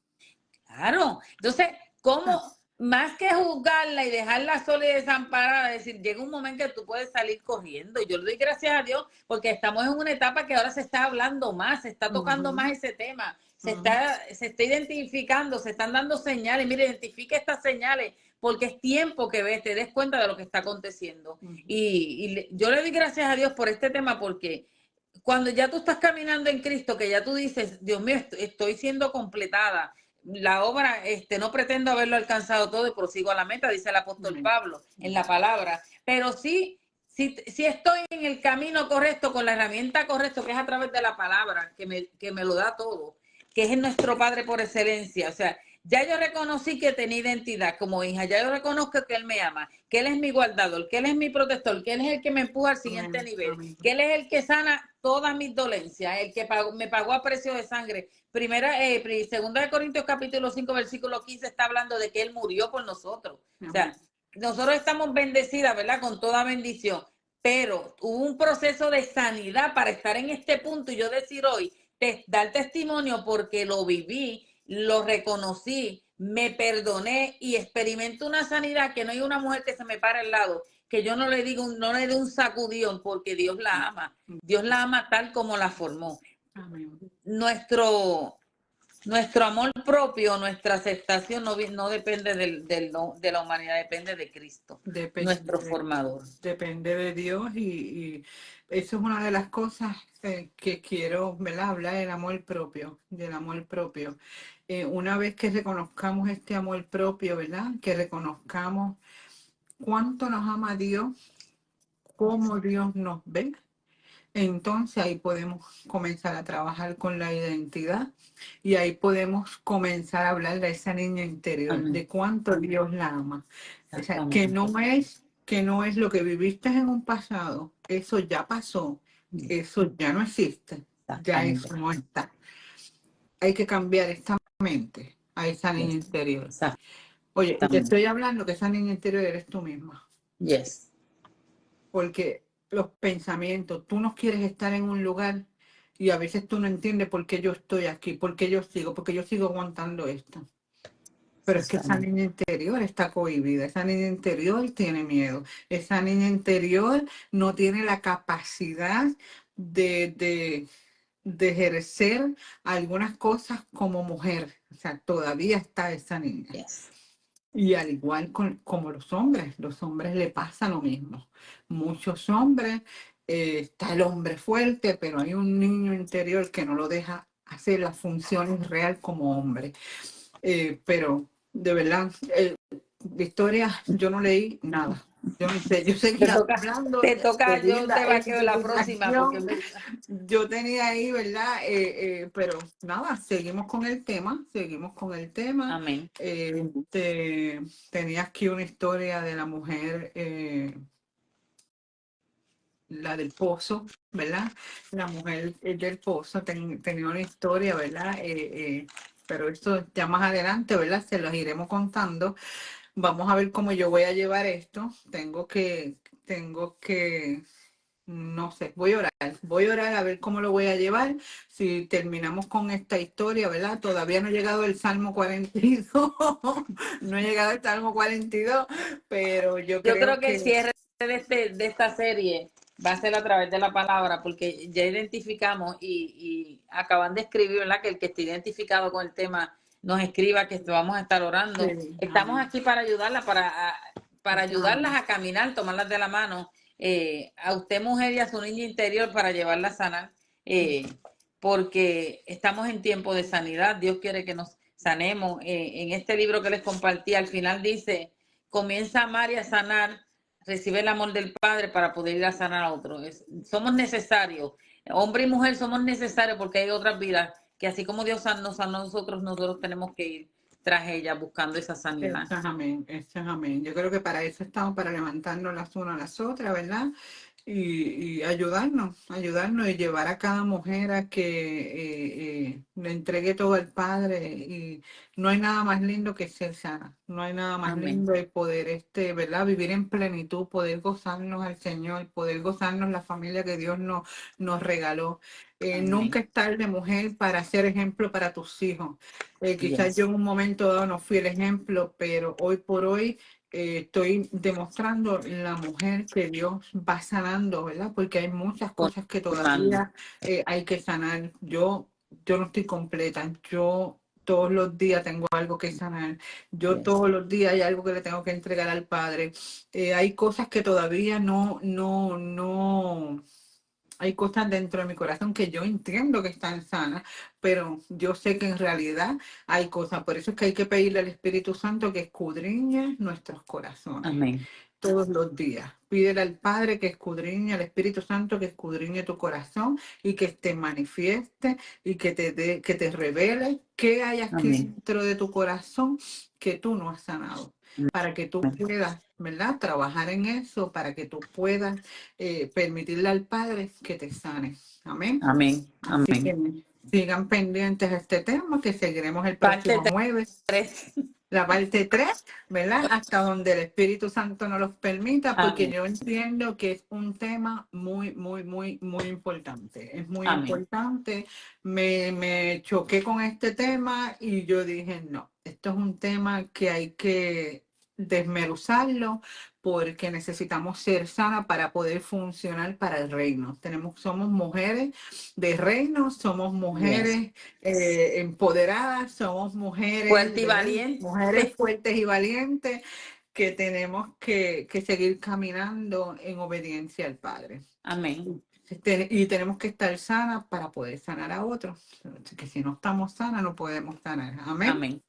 B: Claro, entonces, ¿cómo?
A: Ah,
B: Más que juzgarla y dejarla sola y desamparada, decir, llega un momento que tú puedes salir corriendo. Y yo le doy gracias a Dios porque estamos en una etapa que ahora se está hablando más, se está tocando
A: ujú,
B: más ese tema,
A: ujú,
B: se está identificando, se están dando señales. Mire, identifique estas señales porque es tiempo que te des cuenta de lo que está aconteciendo.
A: ujú.
B: Yo le doy gracias a Dios por este tema porque cuando ya tú estás caminando en Cristo, que ya tú dices, Dios mío, estoy siendo completada, la obra, no pretendo haberlo alcanzado todo y prosigo a la meta, dice el apóstol
A: Amén.
B: Pablo en la palabra, pero sí estoy en el camino correcto, con la herramienta correcta, que es a través de la palabra, que me lo da todo, que es nuestro Padre por excelencia. O sea, ya yo reconocí que tenía identidad como hija, ya yo reconozco que Él me ama, que Él es mi guardador, que Él es mi protector, que Él es el que me empuja al siguiente
A: Amén.
B: nivel,
A: Amén.
B: que Él es el que sana todas mis dolencias, el que me pagó a precio de sangre. Segunda de Corintios capítulo 5 versículo 15 está hablando de que Él murió por nosotros. O sea,
A: Amén.
B: nosotros estamos bendecidas, ¿verdad? Con toda bendición, pero hubo un proceso de sanidad para estar en este punto y yo decir hoy, dar testimonio porque lo viví, lo reconocí, me perdoné y experimento una sanidad que no hay una mujer que se me pare al lado, que yo no le digo, no le dé un sacudión porque Dios la ama. Dios la ama tal como la formó.
A: Amén.
B: Nuestro, nuestro amor propio, nuestra aceptación no depende de la humanidad, depende de Cristo, nuestro formador.
A: Depende de Dios y eso es una de las cosas que quiero, ¿verdad? Hablar del amor propio, del amor propio. Una vez que reconozcamos este amor propio, ¿verdad? Que reconozcamos cuánto nos ama Dios, cómo Dios nos ve, entonces ahí podemos comenzar a trabajar con la identidad y ahí podemos comenzar a hablar de esa niña interior,
B: Amén.
A: de cuánto Dios la ama. O sea,
B: Exactamente.
A: que no es lo que viviste en un pasado, eso ya pasó, eso ya no existe, ya
B: Exactamente.
A: eso no está. Hay que cambiar esta mente a esa niña
B: Yes.
A: interior. Oye, y te
B: Exactamente.
A: estoy hablando que esa niña interior eres tú misma,
B: Yes.
A: porque los pensamientos, tú no quieres estar en un lugar y a veces tú no entiendes por qué yo estoy aquí, porque yo sigo aguantando esto. Pero es que esa
B: Exactamente.
A: niña interior está cohibida, esa niña interior tiene miedo, esa niña interior no tiene la capacidad de ejercer algunas cosas como mujer. O sea, todavía está esa niña.
B: Yes.
A: Y al igual como los hombres le pasa lo mismo. Muchos hombres, está el hombre fuerte, pero hay un niño interior que no lo deja hacer las funciones real como hombre. Pero de verdad, Victoria, yo no leí nada. Yo no sé, yo
B: Te
A: seguía
B: toca,
A: hablando,
B: te toca,
A: pedí
B: yo te
A: la
B: vaqueo la próxima, porque
A: inspiración, yo tenía ahí, ¿verdad? Pero nada, seguimos con el tema, seguimos con el tema.
B: amén.
A: Tenía aquí una historia de la mujer, la del pozo, ¿verdad? La mujer del pozo tenía una historia, ¿verdad? Pero esto ya más adelante, ¿verdad? Se los iremos contando. Vamos a ver cómo yo voy a llevar esto. Tengo que, no sé, voy a orar a ver cómo lo voy a llevar. Si terminamos con esta historia, ¿verdad? Todavía no he llegado el Salmo 42, no he llegado al Salmo 42, pero yo
B: Yo creo
A: creo
B: que el
A: que
B: cierre de esta serie va a ser a través de la palabra, porque ya identificamos y acaban de escribir, ¿verdad? Que el que esté identificado con el tema nos escriba que vamos a estar orando.
A: sí,
B: Estamos
A: amén.
B: aquí para ayudarla, para ayudarlas
A: Amén.
B: a caminar, tomarlas de la mano, a usted mujer y a su niña interior para llevarla a sanar, porque estamos en tiempo de sanidad. Dios quiere que nos sanemos. En este libro que les compartí, al final dice, comienza a amar y a sanar, recibe el amor del Padre para poder ir a sanar a otro. Somos necesarios, hombre y mujer somos necesarios porque hay otras vidas que así como Dios nos sanó a nosotros, nosotros tenemos que ir tras ella buscando esa sanidad.
A: Eso es amén, eso es amén. Yo creo que para eso estamos, para levantarnos las unas a las otras, ¿verdad? Y ayudarnos y llevar a cada mujer a que le entregue todo al Padre. Y no hay nada más lindo que ser sana, no hay nada más
B: Amén.
A: lindo de poder, ¿verdad? Vivir en plenitud, poder gozarnos al Señor, poder gozarnos la familia que Dios nos regaló. Nunca
B: Amén.
A: es tarde, mujer, para ser ejemplo para tus hijos. Quizás yo
B: Yes.
A: en un momento dado no fui el ejemplo, pero hoy por hoy estoy demostrando la mujer que Dios va sanando, ¿verdad? Porque hay muchas cosas que
B: Confirmando.
A: todavía hay que sanar. Yo no estoy completa. Yo todos los días tengo algo que sanar. Yo
B: Yes.
A: todos los días hay algo que le tengo que entregar al Padre. Hay cosas que todavía no hay cosas dentro de mi corazón que yo entiendo que están sanas, pero yo sé que en realidad hay cosas. Por eso es que hay que pedirle al Espíritu Santo que escudriñe nuestros corazones
B: Amén.
A: todos los días. Pídele al Padre que escudriñe, al Espíritu Santo que escudriñe tu corazón y que te manifieste y que te revele qué hay aquí
B: Amén.
A: dentro de tu corazón que tú no has sanado, para que tú puedas, ¿verdad? Trabajar en eso, para que tú puedas permitirle al Padre que te sane. Amén.
B: Amén.
A: Así
B: Amén.
A: que sigan pendientes a este tema, que seguiremos el
B: Parte
A: próximo jueves.
B: 3.
A: La parte 3, ¿verdad? Hasta donde el Espíritu Santo nos los permita, porque
B: Amén.
A: yo entiendo que es un tema muy importante. Es muy
B: Amén.
A: importante. Me choqué con este tema y yo dije, no, esto es un tema que hay que desmeruzarlo porque necesitamos ser sanas para poder funcionar para el reino. Somos mujeres de reino, somos
B: Yes.
A: mujeres empoderadas, somos mujeres,
B: Fuerte y
A: ¿verdad?
B: valiente.
A: Mujeres fuertes y valientes que tenemos que seguir caminando en obediencia al Padre.
B: Amén.
A: Y tenemos que estar sanas para poder sanar a otros. Que si no estamos sanas, no podemos sanar. Amén.
B: Amén.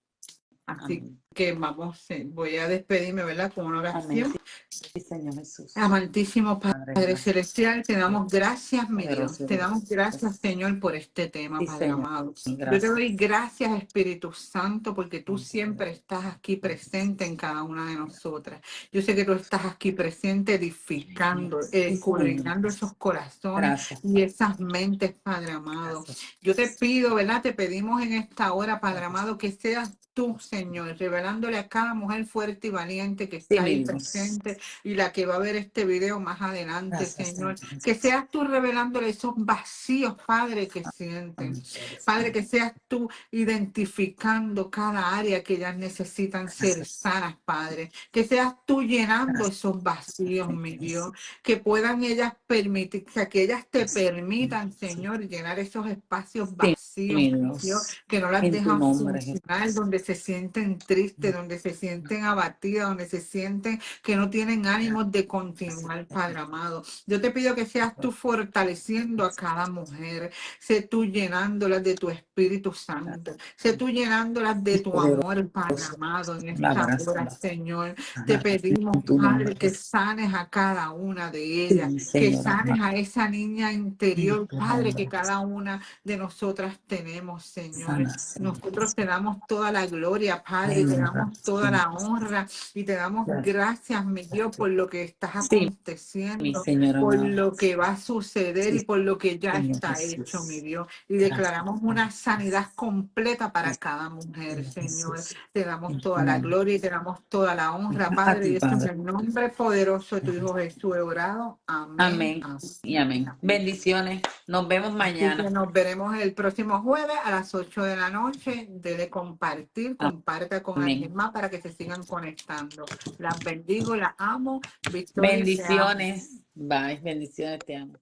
A: Así
B: Amén.
A: que vamos, voy a despedirme, ¿verdad? Con una
B: Amén.
A: oración.
B: Sí, Señor Jesús.
A: Amantísimo
B: Padre,
A: Padre
B: gracias.
A: Celestial, te damos gracias, mi Dios.
B: Poderoso
A: Te damos gracias,
B: Dios.
A: Señor, por este tema,
B: Sí,
A: Padre
B: Señor.
A: amado. Yo te
B: Gracias.
A: doy gracias, Espíritu Santo, porque tú siempre estás aquí presente en cada una de nosotras. Yo sé que tú estás aquí presente edificando,
B: Sí, Señor.
A: escudriñando esos corazones
B: Gracias,
A: y
B: Padre.
A: esas mentes, Padre amado.
B: Gracias.
A: Yo te pido, ¿verdad? Te pedimos en esta hora, Padre amado, que seas tú, Señor, revelándole a cada mujer fuerte y valiente que
B: Sí,
A: está
B: mi
A: ahí
B: Dios.
A: presente y la que va a ver este video más adelante,
B: Gracias,
A: Señor.
B: Señor
A: Que
B: Jesús.
A: seas tú revelándole esos vacíos, Padre, que sienten.
B: Amén, Padre
A: Padre, que
B: Santo.
A: seas tú identificando cada área que ellas necesitan ser
B: Gracias.
A: sanas, Padre. Que seas tú llenando
B: Gracias,
A: esos vacíos,
B: Señor
A: mi Dios.
B: Jesús.
A: Que puedan ellas permitir, o sea, que ellas te
B: Gracias,
A: permitan,
B: Jesús.
A: Señor, llenar esos espacios
B: Sí,
A: vacíos,
B: mi
A: mi Dios,
B: Dios.
A: que no las
B: En tu
A: dejan
B: nombre,
A: funcionar,
B: Jesús.
A: donde se sienten tristes tristes, donde se sienten abatidas, donde se sienten que no tienen ánimos de continuar, Padre amado. Yo te pido que seas tú fortaleciendo a cada mujer, sé tú llenándolas de tu Espíritu Santo, sé tú llenándolas de tu amor, Padre amado, en esta hora, Señor. Te pedimos,
B: tu nombre.
A: Padre, que sanes a cada una de ellas,
B: Sí,
A: que
B: Señor
A: sanes
B: amado.
A: a esa niña interior, Padre, que cada una de nosotras tenemos, Señor.
B: Sana, Señor.
A: Nosotros te damos toda la gloria, Padre, y te damos toda la honra y te damos gracias, mi Dios, por lo que estás
B: Sí, mi
A: aconteciendo,
B: Señor
A: por
B: amado.
A: lo que va a suceder y por lo que ya
B: Señor
A: está hecho, mi
B: Jesús.
A: Dios. Y
B: Gracias.
A: declaramos una sanidad completa para cada mujer, Señor.
B: Jesús.
A: Te damos toda la gloria y te damos toda la honra,
B: A
A: Padre.
B: ti,
A: Y es en
B: Padre.
A: el nombre poderoso de tu Hijo Jesús he orado. Amén.
B: Amén y
A: Amén.
B: amén.
A: Amén.
B: Bendiciones. Nos vemos
A: Así que
B: mañana.
A: nos veremos el próximo jueves a las 8 de la noche. Debe compartir, comparta con alguien
B: Amén.
A: más para que se sigan conectando. Las bendigo, las amo. Victoria, te amo.
B: Bendiciones. Bye. Bendiciones. Te amo.